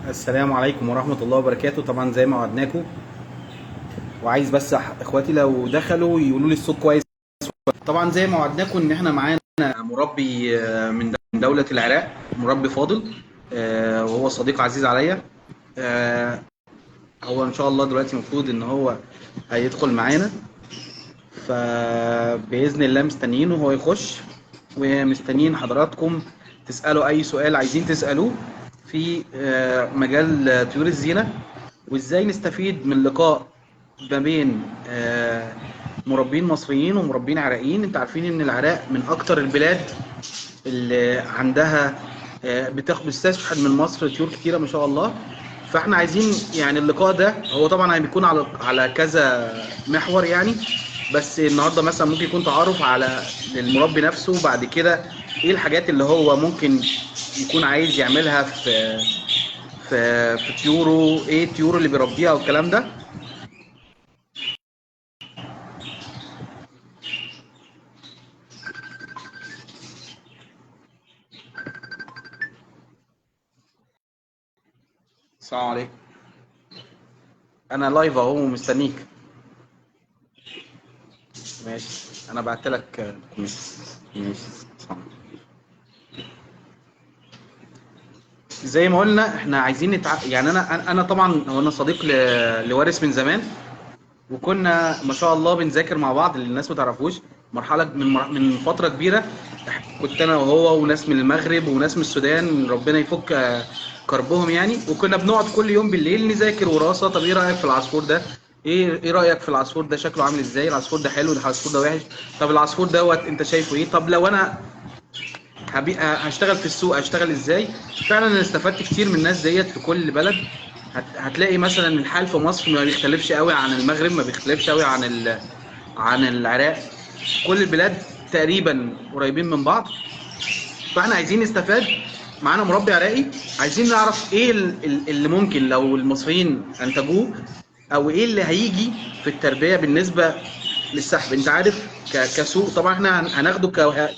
السلام عليكم ورحمة الله وبركاته. طبعا زي ما وعدناكم، وعايز بس اخواتي لو دخلوا يقولوا لي الصوت كويس. طبعا زي ما وعدناكم ان احنا معانا مربي من دولة العراق، مربي فاضل، وهو صديق عزيز عليا. آه، هو ان شاء الله دلوقتي المفروض ان هو هيدخل معانا، فبإذن الله مستنيينه وهو يخش، ومستنيين حضراتكم تسألوا أي سؤال عايزين تسألوه في مجال طيور الزينة، وإزاي نستفيد من لقاء ما بين مربين مصريين ومربين عراقيين. انت عارفين ان العراق من اكتر البلاد اللي عندها بتستشحن من مصر طيور كتيرة ما شاء الله. فاحنا عايزين يعني اللقاء ده، هو طبعا هيكون على كذا محور يعني، بس النهارده مثلا ممكن يكون تعارف على المربي نفسه، وبعد كده ايه الحاجات اللي هو ممكن يكون عايز يعملها في طيوره، ايه الطيور اللي بيربيها والكلام ده. السلام عليكم، انا لايف اهو مستنيك. ماشي، انا بعت لك ماشي. زي ما قلنا احنا عايزين يعني انا طبعا هو انا صديق لوارث من زمان، وكنا ما شاء الله بنذاكر مع بعض. اللي الناس ما تعرفوش، مرحله من فتره كبيره كنت انا وهو وناس من المغرب وناس من السودان، ربنا يفك كربهم يعني، وكنا بنقعد كل يوم بالليل نذاكر وراثه. طب ايه رايك في العصفور ده؟ ايه رايك في العصفور ده؟ شكله عامل ازاي؟ العصفور ده حلو، العصفور ده وحش. طب العصفور دوت انت شايفه ايه؟ طب لو انا هشتغل في السوق هشتغل ازاي؟ فعلا انا استفدت كتير من الناس ديت في كل بلد. هتلاقي مثلا الحال في مصر ما بيختلفش قوي عن المغرب، ما بيختلفش قوي عن العراق. كل البلاد تقريبا قريبين من بعض. فاحنا عايزين نستفاد. معانا مربي عراقي، عايزين نعرف ايه اللي ممكن لو المصريين انتجوه، او ايه اللي هيجي في التربيه بالنسبه للسحب. انت عارف كسوق طبعا احنا هناخده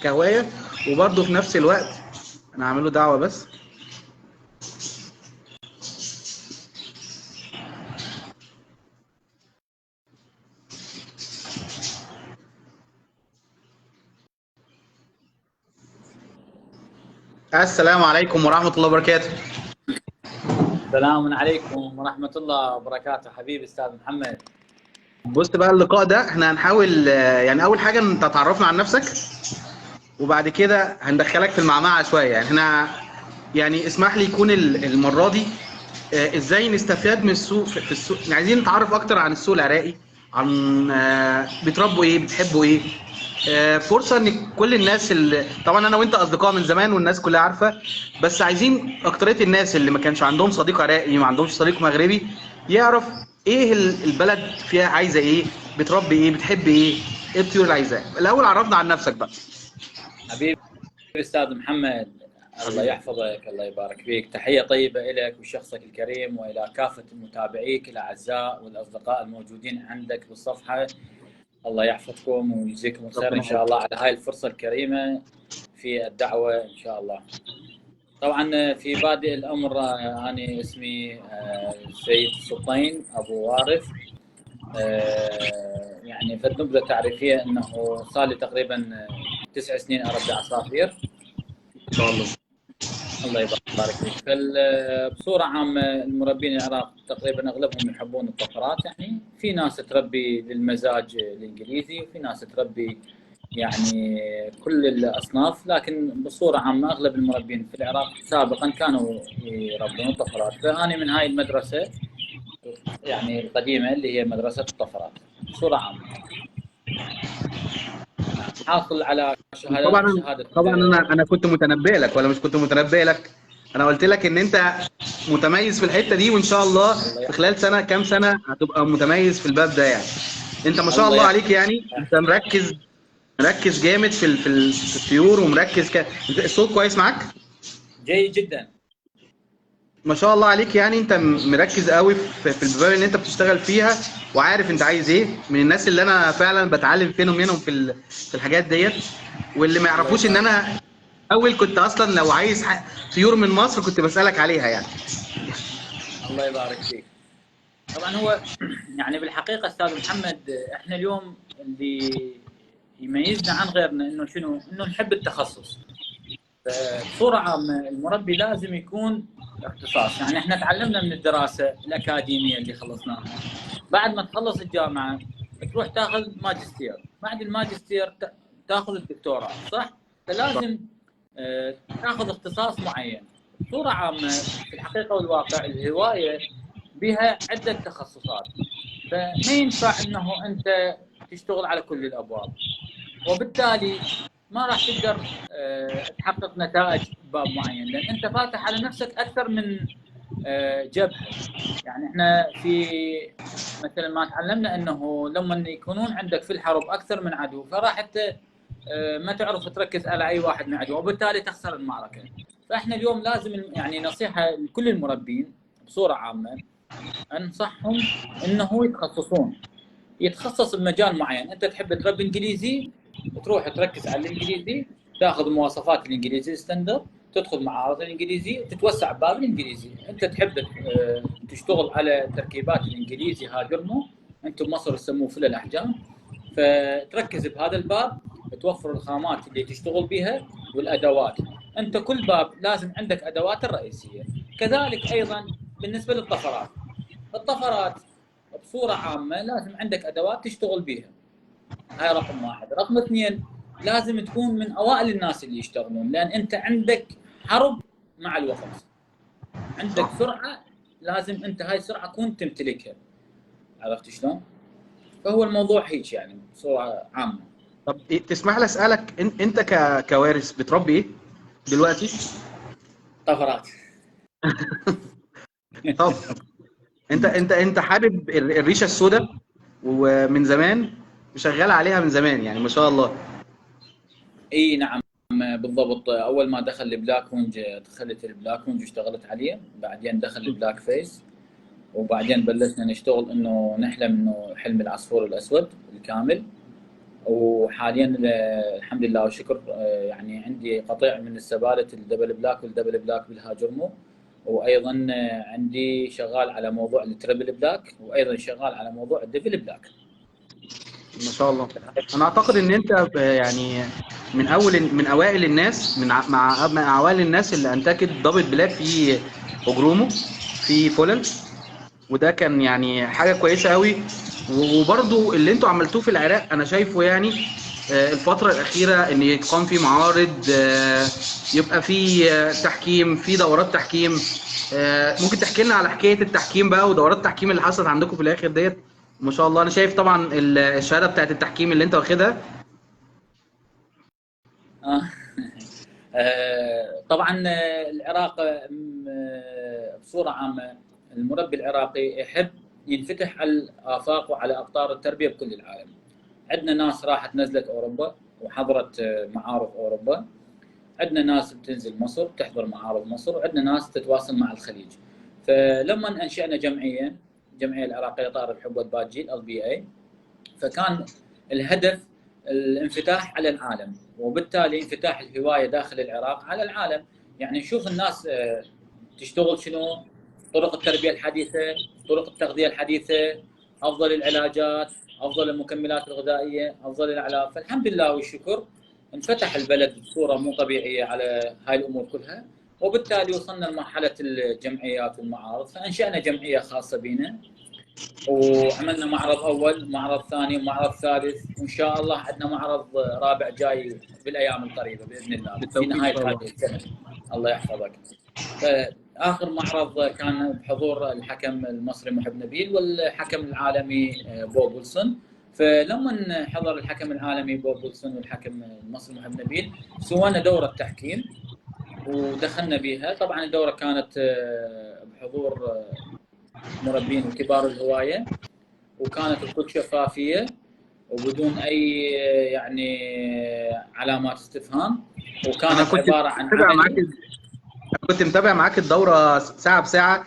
كهوايه، وبرضه في نفس الوقت انا هعمل له دعوه بس. السلام عليكم ورحمه الله وبركاته. السلام عليكم ورحمة الله وبركاته حبيبي أستاذ محمد. بص بقى، اللقاء ده احنا هنحاول يعني اول حاجه انت تعرفنا عن نفسك، وبعد كده هندخلك في المعمعه شويه. يعني احنا يعني اسمح لي يكون المره دي ازاي نستفاد من السوق في السوق. عايزين نتعرف اكتر عن السوق العراقي، عن بتربوا ايه، بتحبوا ايه. فرصه ان كل الناس اللي طبعا انا وانت اصدقاء من زمان والناس كلها عارفه، بس عايزين اكتريه الناس اللي ما كانش عندهم صديق عراقي، ما عندهمش صديق مغربي، يعرف ايه البلد فيها عايزه ايه، بتربي ايه، بتحب ايه، ايه الطيور اللي عايزاها. الاول عرفنا عن نفسك بقى. حبيبي أستاذ محمد، الله يحفظك، الله يبارك فيك. تحية طيبة لك وشخصك الكريم، وإلى كافة متابعيك الأعزاء والأصدقاء الموجودين عندك بالصفحة. الله يحفظكم ويجزيكم الخير إن شاء الله على هاي الفرصة الكريمة في الدعوة إن شاء الله. طبعا في بادئ الأمر أنا اسمي سيد السلطين أبو وارث. يعني في نبذة تعريفية أنه صار لي تقريبا 9 سنين أربي عصافير ان شاء الله. الله يبارك فيك. بصورة عامة المربين العراق تقريبا أغلبهم يحبون الطفرات، يعني في ناس تربي للمزاج الإنجليزي، وفي ناس تربي يعني كل الأصناف، لكن بصورة عامة أغلب المربين في العراق سابقا كانوا يربون الطفرات. فأنا من هاي المدرسة يعني القديمة اللي هي مدرسة الطفرات بصورة عامة. حاصل على طبعا شهادة. طبعا انا كنت متنبئ لك ولا مش كنت متنبئ لك؟ انا قلت لك ان انت متميز في الحته دي، وان شاء الله في خلال سنه كام سنه هتبقى متميز في الباب ده يعني. انت ما شاء الله عليك، يعني انت مركز جامد في الطيور، ومركز الصوت كويس معاك؟ جيد جدا ما شاء الله عليك. يعني انت مركز قوي في الباب اللي انت بتشتغل فيها، وعارف انت عايز ايه. من الناس اللي انا فعلا بتعلم فيهم منهم في الحاجات ديت. واللي ما يعرفوش ان انا اول كنت اصلا لو عايز طيور من مصر كنت بسالك عليها يعني. الله يبارك فيك. طبعا هو يعني بالحقيقه استاذ محمد، احنا اليوم اللي يميزنا عن غيرنا انه شنو؟ انه نحب التخصص. بصوره عامه المربي لازم يكون اختصاص. يعني احنا تعلمنا من الدراسه الاكاديميه اللي خلصناها، بعد ما تخلص الجامعه تروح تاخذ ماجستير، بعد الماجستير تاخذ الدكتوراه، صح؟ فلازم تاخذ اختصاص معين. بصوره عامه في الحقيقه والواقع الهوايه بها عده تخصصات، فما ينفع انه انت تشتغل على كل الابواب، وبالتالي ما راح تقدر تحقق نتائج باب معين، لان انت فاتح على نفسك اكثر من جبهه. يعني احنا في مثلا ما تعلمنا انه لما يكونون عندك في الحرب اكثر من عدو، فراح انت ما تعرف تركز على اي واحد من عدو، وبالتالي تخسر المعركه. فاحنا اليوم لازم يعني نصيحه لكل المربين بصوره عامه، انصحهم انه يتخصصون، يتخصص بمجال معين. انت تحب تربي انجليزي، تروح تركز على الانجليزي، تاخذ مواصفات الانجليزي ستاندرد، تدخل معارض الانجليزي وتتوسع باب الانجليزي. انت تحب تشتغل على تركيبات الانجليزي هاجرمو، انتم بمصر يسموه فل الاحجام، فتركز بهذا الباب، توفر الخامات اللي تشتغل بها والادوات. انت كل باب لازم عندك ادوات الرئيسيه. كذلك ايضا بالنسبه للطفرات، الطفرات بصوره عامه لازم عندك ادوات تشتغل بها، هاي رقم واحد. رقم اثنين، لازم تكون من اوائل الناس اللي يشتغلون، لان انت عندك حرب مع الوقت، عندك سرعه، لازم انت هاي السرعه تكون تمتلكها. عرفت شلون؟ فهو الموضوع هيك يعني بصوره عامه. طب تسمح لي اسالك، انت كوارث بتربي ايه دلوقتي؟ طفرات. طب انت حابب الريشه السوداء ومن زمان وشغال عليها من زمان يعني ما شاء الله. اي نعم بالضبط. اول ما دخل البلاك وينج دخلت البلاك وينج واشتغلت عليه، بعدين دخل البلاك فيس، وبعدين بلشنا نشتغل انه نحلم انه حلم العصفور الاسود الكامل. وحاليا الحمد لله والشكر يعني عندي قطيع من السبالة الدبل بلاك والدبل بلاك بالهاجرمو، وايضا عندي شغال على موضوع التربل بلاك، وايضا شغال على موضوع الدبل بلاك. ما شاء الله. انا اعتقد ان انت يعني من اوائل الناس، مع اوائل الناس اللي انتجت دبل بلاك في اوجرومو في فولل، وده كان يعني حاجه كويسه قوي. وبرضو اللي انتوا عملتوه في العراق انا شايفه يعني الفتره الاخيره ان يقام في معارض، يبقى في تحكيم، في دورات تحكيم. ممكن تحكي لنا على حكايه التحكيم بقى ودورات التحكيم اللي حصلت عندكم في الاخر ديت؟ ما شاء الله. انا شايف طبعا الشهاده بتاعت التحكيم اللي انت واخدها. طبعا العراق بصوره عامه المربي العراقي يحب ينفتح على الافاق وعلى اقطار التربيه بكل العالم. عندنا ناس راحت نزلت اوروبا وحضرت معارض اوروبا، عندنا ناس بتنزل مصر تحضر معارض مصر، وعندنا ناس تتواصل مع الخليج. فلما انشانا جمعيه العراقيه طائر الحب والباجي LBA، فكان الهدف الانفتاح على العالم، وبالتالي انفتاح الهوايه داخل العراق على العالم. يعني نشوف الناس تشتغل شنو، طرق التربيه الحديثه، طرق التغذيه الحديثه، افضل العلاجات، افضل المكملات الغذائيه، افضل الاعلاف. فالحمد لله والشكر انفتح البلد بصوره مو طبيعيه على هاي الامور كلها، وبالتالي وصلنا لمرحله الجمعيات والمعارض، فانشانا جمعيه خاصه بنا، وعملنا معرض اول، معرض ثاني، ومعرض ثالث، وان شاء الله عندنا معرض رابع جاي بالايام القريبه باذن الله في نهايه هذه السنه. الله يحفظك. فاخر معرض كان بحضور الحكم المصري محب نبيل والحكم العالمي بوب ويلسون. فلما حضر الحكم العالمي بوب ويلسون والحكم المصري محب نبيل سوينا دوره تحكيم ودخلنا بها. طبعا الدوره كانت بحضور مربين وكبار الهوايه، وكانت الكل شفافيه وبدون اي يعني علامات استفهام، وكانت عباره عن كنت متابع معاك الدوره ساعه بساعه.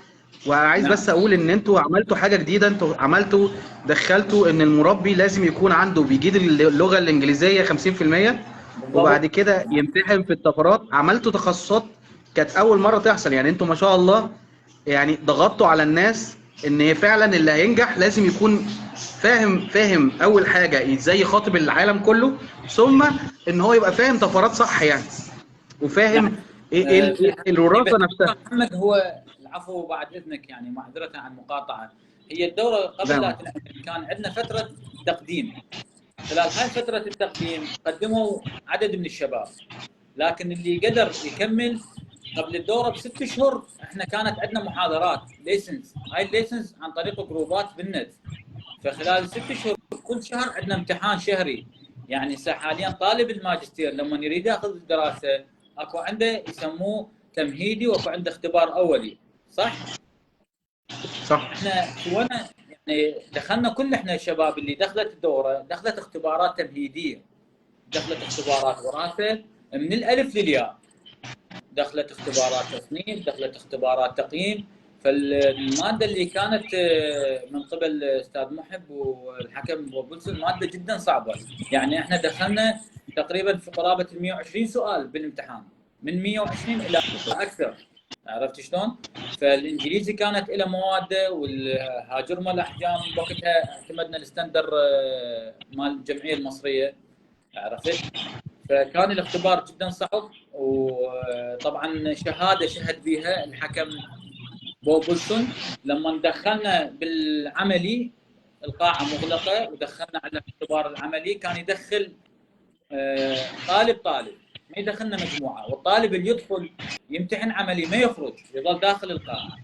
وعايز نعم. بس اقول ان انتوا عملتوا حاجه جديده، انتوا دخلتوا ان المربي لازم يكون عنده بيجيد اللغه الانجليزيه 50%، وبعد بالضبط. كده يمتحن في الطفرات. عملتوا تخصصات كانت اول مره تحصل، يعني انتوا ما شاء الله يعني ضغطتوا على الناس ان فعلا اللي هينجح لازم يكون فاهم اول حاجه ازاي يخاطب العالم كله، ثم ان هو يبقى فاهم طفرات صح يعني، وفاهم نعم. في إيه الوراثه دكتور نفسها. محمد، هو العفو بعد اذنك، يعني معذره عن المقاطعه. هي الدوره قبل لا لا. تنعمل كان عندنا فتره تقديم. خلال هاي فتره التقديم قدموا عدد من الشباب، لكن اللي قدر يكمل قبل الدوره بست اشهر، احنا كانت عندنا محاضرات ليسنس. هاي الليسنس عن طريق جروبات بالنت. فخلال ست اشهر كل شهر عندنا امتحان شهري. يعني حاليا طالب الماجستير لما يريد ياخذ الدراسه اكو عنده يسموه تمهيدي، واكو عنده اختبار اولي، صح؟ صح. احنا سوينا يعني دخلنا كل احنا الشباب اللي دخلت الدوره دخلت اختبارات تمهيديه، دخلت اختبارات وراثه من الالف للياء، دخلت اختبارات تصنيف، دخلت اختبارات تقييم. فالماده اللي كانت من قبل الاستاذ محب والحكم بوبلسون ماده جدا صعبه. يعني احنا دخلنا تقريبا في قرابه 120 سؤال بالامتحان، من 120 الى اكثر. عرفت شلون؟ فالانجليزي كانت له مواده، والهاجرمه الاحجام بوقتها اعتمدنا الستاندر مال الجمعيه المصريه. عرفت؟ فكان الاختبار جدا صعب. وطبعا شهاده شهد بها الحكم بوبلسون. لما دخلنا بالعملي القاعه مغلقه ودخلنا على الاختبار العملي، كان يدخل طالب ما يدخلنا مجموعه، والطالب اللي يدخل يمتحن عملي ما يخرج، يظل داخل القاعه.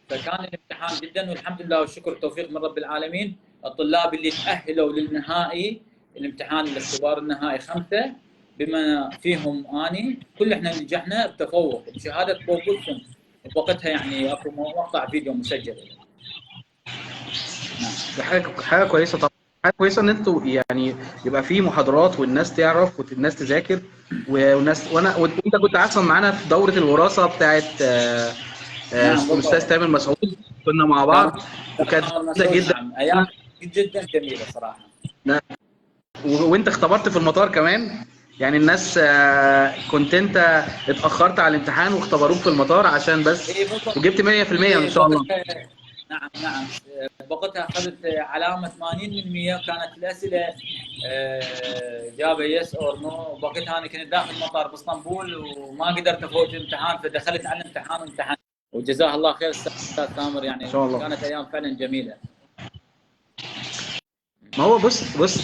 فكان الامتحان جدا، والحمد لله والشكر والتوفيق من رب العالمين. الطلاب اللي تاهلوا للنهائي الامتحان الاختبار النهائي 5 بما فيهم اني، كل احنا نجحنا بتفوق بشهاده بوبلسون بوقتها. يعني اكو مقطع فيديو مسجل. نعم. دي حاجه كويسه طبعا. حاجه كويسه ان انتوا يعني يبقى في محاضرات والناس تعرف والناس تذاكر والناس. وانت كنت اصلا معانا في دوره الوراثه بتاعت نعم الاستاذ بالضبط. تامر مسعود، كنا مع كان بعض وكانت تامر جميله مسعود، جدا. نعم، ايام جدا جميله صراحه. وانت اختبرت في المطار كمان، يعني الناس كنت انت اتاخرت على الامتحان واختبروك في المطار عشان بس، اي بالضبط. وجبت 100% ان اي شاء الله. بوقتها. نعم نعم. بوقتها اخذت علامه 80%، وكانت الاسئله اجابه يس اور نو. بوقتها انا كنت داخل مطار باسطنبول وما قدرت افوت الامتحان، فدخلت على الامتحان وامتحنت. وجزاه الله خير استاذ تامر، ان يعني شاء الله. كانت ايام فعلا جميله. ما هو بص،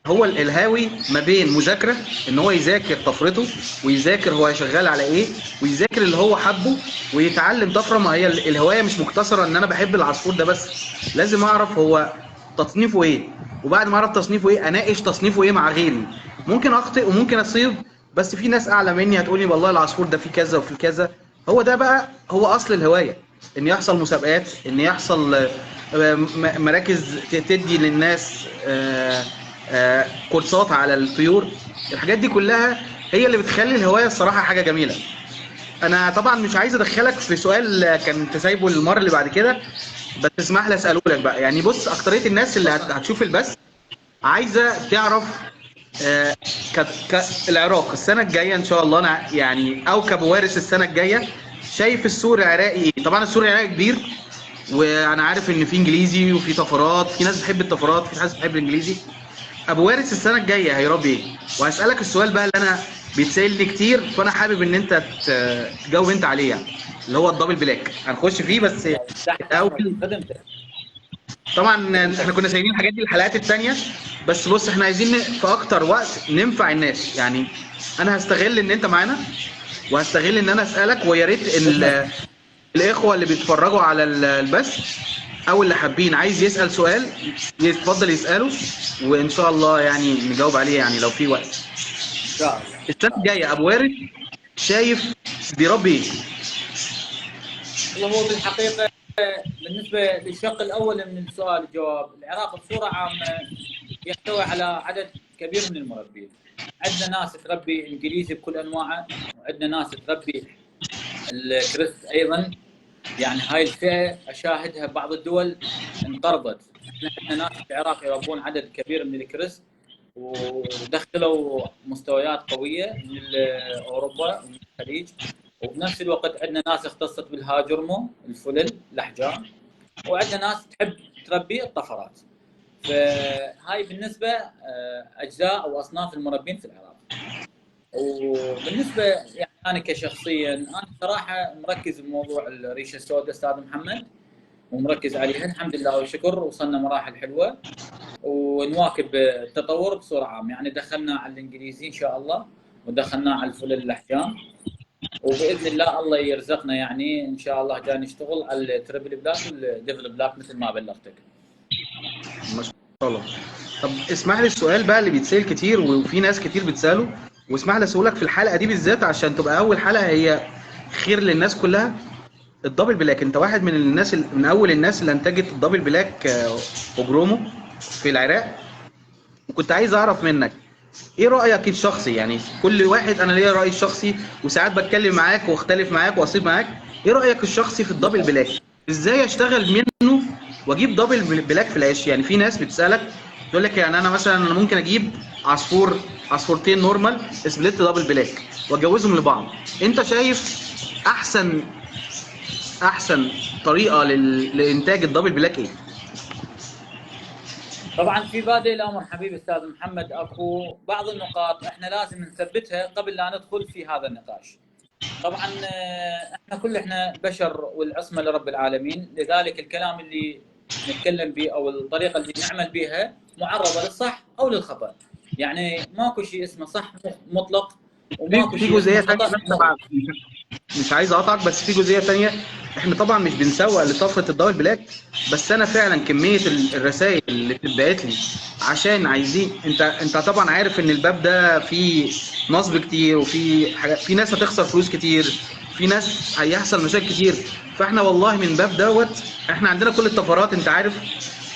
هو الهاوي ما بين مذاكره ان هو يذاكر طفرته، ويذاكر هو شغال على ايه، ويذاكر اللي هو حبه، ويتعلم طفره. ما هي الهوايه مش مقتصره ان انا بحب العصفور ده بس، لازم اعرف هو تصنيفه ايه، وبعد ما اعرف تصنيفه ايه اناقش تصنيفه ايه مع غيري. ممكن اخطئ وممكن اصيب، بس في ناس اعلى مني هتقولي والله العصفور ده فيه كذا وفيه كذا. هو ده بقى هو اصل الهوايه، ان يحصل مسابقات، ان يحصل مراكز تدي للناس كورسات على الطيور. الحاجات دي كلها هي اللي بتخلي الهوايه الصراحه حاجه جميله. انا طبعا مش عايز ادخلك في سؤال كنت سايبه المره اللي بعد كده، بس اسمح لي اساله لك بقى. يعني بص، اكتريه الناس اللي هتشوف البث عايزه تعرف العراق السنه الجايه ان شاء الله، انا يعني او كبوارث السنه الجايه شايف السوق العراقي ايه. طبعا السوق العراقي كبير، وانا عارف ان في انجليزي وفي طفرات، في ناس بتحب الطفرات، في ناس بتحب الانجليزي. ابو وارث السنه الجايه هيربي ايه؟ وهسالك السؤال بقى اللي انا بيتسال كتير، فانا حابب ان انت تجاوب انت عليه، يعني اللي هو الدبل بلاك. هنخش فيه بس تحت امرك، الاول. خدمتك. طبعا احنا خدمتك. كنا سايبين الحاجات دي الحلقات التانية، بس بص احنا عايزين في اكتر وقت ننفع الناس. يعني انا هستغل ان انت معانا، وهستغل ان انا اسالك، ويا ريت خدمتك. الاخوه اللي بيتفرجوا على البث او اللي حابين عايز يسال سؤال يتفضل يساله، وان شاء الله يعني نجاوب عليه يعني لو في وقت. ان شاء الله. ان السنه شاء الله. الجايه ابو وارث شايف بيربي ايه؟ والله هو في الحقيقه بالنسبه للشق الاول من السؤال الجواب، العراق بصوره عامه يحتوي على عدد كبير من المربين. عندنا ناس تربي انجليزي بكل انواعه، وعندنا ناس تربي الكريست ايضا. يعني هاي الفئه اشاهدها ببعض الدول انقرضت. احنا عندنا ناس في العراق يربون عدد كبير من الكريست، ودخلوا مستويات قويه من اوروبا ومن الخليج. وبنفس الوقت عندنا ناس اختصت بالهاجرمو، الفلل، الاحجام، وعندنا ناس تحب تربي الطفرات. فهاي بالنسبه اجزاء او اصناف المربين في العراق. وبالنسبه يعني انا كشخصيا، انا صراحه مركز بموضوع الريشه السوداء استاذ محمد، ومركز عليها الحمد لله والشكر. وصلنا مراحل حلوه ونواكب التطور بصوره عامه. يعني دخلنا على الانجليزي ان شاء الله، ودخلنا على الفلل الاحجام، وباذن الله يرزقنا يعني ان شاء الله جاي نشتغل على التربل بلاك والديفل بلاك مثل ما بلغتك. ما شاء الله. طب اسمح لي السؤال بقى اللي بيتسال كتير وفي ناس كتير بتساله، واسمح لي اسالك في الحلقه دي بالذات عشان تبقى اول حلقه هي خير للناس كلها. الدبل بلاك، انت واحد من الناس من اول الناس اللي انتجت الدبل بلاك وجرومو في العراق، وكنت عايز اعرف منك ايه رايك الشخصي. يعني كل واحد انا ليا راي شخصي، وساعات بتكلم معاك واختلف معاك واصيب معاك. ايه رايك الشخصي في الدبل بلاك؟ ازاي اشتغل منه واجيب دبل بلاك في العيش؟ يعني في ناس بتسالك تقول لك يعني انا مثلا انا ممكن اجيب عصفورتين نورمال سبليت دبل بلاك واجوزهم لبعض. انت شايف احسن طريقه لانتاج الدبل بلاك ايه؟ طبعا في بادئ الامر حبيبي استاذ محمد، اكو بعض النقاط احنا لازم نثبتها قبل لا ندخل في هذا النقاش. طبعا احنا بشر والعصمه لرب العالمين، لذلك الكلام اللي نتكلم به او الطريقه اللي نعمل بها معرضه للصح او للخطا. يعني ماكو شيء اسمه صح مطلق، وماكو في شيء جزئيه اسمه ثانيه خطا بس مطلق. مش عايز اقطعك، بس في جزئيه ثانيه. احنا طبعا مش بنسوق لطفره الدبل بلاك، بس انا فعلا كميه الرسائل اللي بتتبعت لي عشان عايزين، انت طبعا عارف ان الباب ده فيه نصب كتير، وفي حاجات، في ناس هتخسر فلوس كتير، في ناس هيحصل مشاكل كتير. فاحنا والله من الباب دوت احنا عندنا كل الطفرات انت عارف،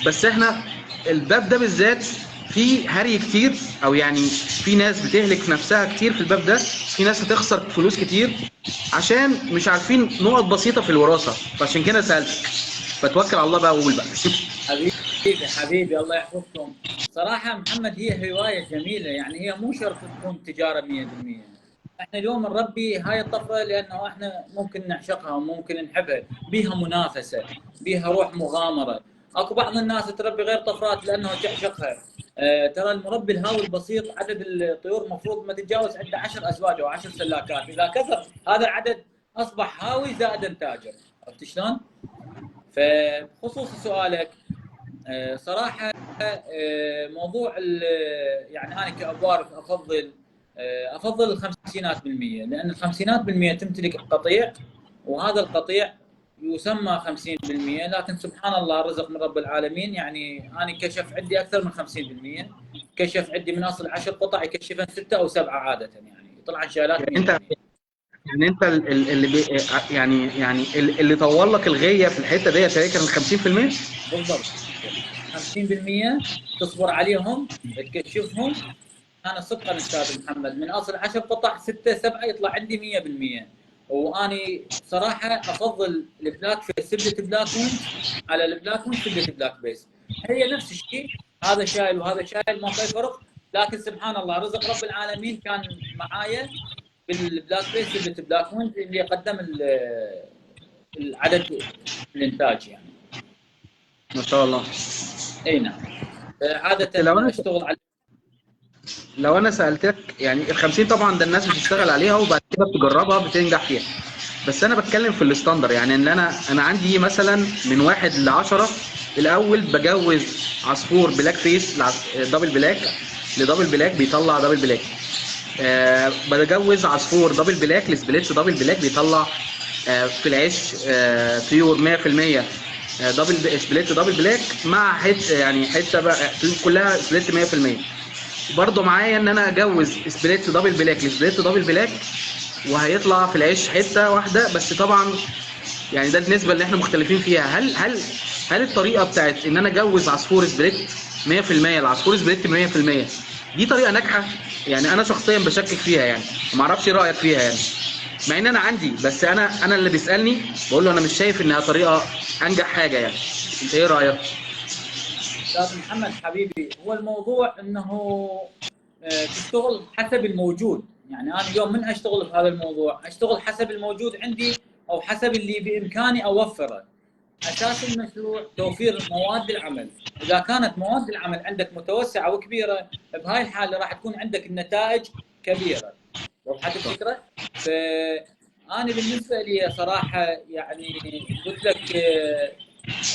بس احنا الباب ده بالذات في هري كتير، او يعني في ناس بتهلك نفسها كتير في الباب ده، في ناس هتخسر فلوس كتير عشان مش عارفين نقط بسيطه في الوراثه. فعشان كده سالتك، فتوكل على الله بقى وقول بقى. حبيبي الله يحفظكم. صراحه محمد هي هوايه جميله، يعني هي مو شرط تكون تجاره 100%. احنا اليوم نربي هاي الطفره لانه احنا ممكن نعشقها وممكن نحبها، بيها منافسه، بيها روح مغامره. اكو بعض الناس تربي غير طفرات لانه تعشقها. ترى المربي الهاوي البسيط عدد الطيور المفروض ما تتجاوز عنده 10 ازواج او 10 سلاكات، اذا كثر هذا العدد اصبح هاوي زائد تاجر. عرفت شلون؟ فبخصوص سؤالك، صراحه موضوع يعني انا كابوارث افضل الخمسينات بالمية، لان الخمسينات بالمية تمتلك قطيع، وهذا القطيع يسمى 50%، لكن سبحان الله رزق من رب العالمين. يعني انا كشف عندي اكثر من 50%، كشف عندي من اصل 10 قطع يكشفن 6 او 7 عاده، يعني طلع شغالات 100%. يعني انت اللي يعني اللي طور لك الغيه في الحته ديت هي كان 50%؟ بالضبط 50% تصبر عليهم تكشفهم. انا صدقا استاذ محمد من اصل 10 قطع 6 7 يطلع عندي 100%. واني صراحه افضل البلاك في سبلت بلاك ويند على البلاك ويند سبلت بلاك بيس. هي نفس الشيء، هذا شايل وهذا شايل، ما في فرق. لكن سبحان الله رزق رب العالمين كان معايا بالبلاك بيس سبلت بلاك ويند اللي قدم العدد الانتاج يعني. ما شاء الله. اي نعم. عاده اشتغل على، لو انا سالتك يعني ال 50 طبعا ده الناس بتشتغل عليها وبعد كده بتجربها بتنجح فيها، بس انا بتكلم في الستاندر. يعني ان انا عندي مثلا من 1 ل 10 الاول بجوز عصفور بلاك فيس دبل بلاك لدبل بلاك بيطلع دبل بلاك. بجوز عصفور دبل بلاك لسبليت دبل بلاك بيطلع في العيش طيور 100% دبل سبليت دبل بلاك مع حته بقى كلها سبليت 100%. برضه معايا ان انا اجوز سبليت دبل بلاك لسبليت دبل بلاك وهيطلع في العيش حته واحده بس. طبعا يعني ده النسبه اللي احنا مختلفين فيها. هل الطريقه بتاعت ان انا اجوز عصفور سبليت 100% لعصفور سبليت 100% دي طريقه ناجحه؟ يعني انا شخصيا بشكك فيها، يعني ما اعرفش رايك فيها يعني، مع ان انا عندي، بس انا اللي بيسالني بقول له انا مش شايف انها طريقه انجح حاجه يعني. انت ايه رايك؟ استاذ محمد حبيبي، هو الموضوع انه تشتغل حسب الموجود. يعني انا اليوم من اشتغل في هذا الموضوع، اشتغل حسب الموجود عندي او حسب اللي بامكاني اوفره. اساس المشروع توفير مواد العمل. اذا كانت مواد العمل عندك متوسعه وكبيره، بهاي الحاله راح تكون عندك النتائج كبيره. وضحت الفكره؟ فانا بالنسبه لي صراحه يعني قلت لك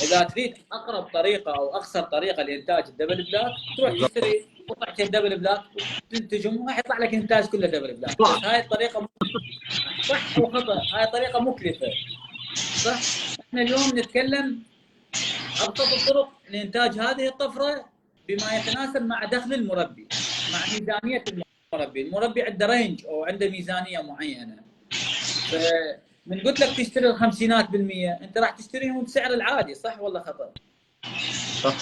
اذا تريد اقرب طريقه او اقصر طريقه لانتاج الدبل بلاك، تروح تشتري قطعتين دبل بلاك وتنتجهم، راح يطلع لك انتاج كله دبل بلاك. بس هاي الطريقه صح او خطا؟ هاي طريقه مكلفه، صح؟ احنا اليوم نتكلم ابسط الطرق لانتاج هذه الطفره بما يتناسب مع دخل المربي، مع ميزانيه المربي. المربي عنده رينج او عنده ميزانيه معينه. فمن قلت لك تشتري الخمسينات بالمية، انت راح تشتريهم بسعر العادي، صح ولا خطا؟ صح.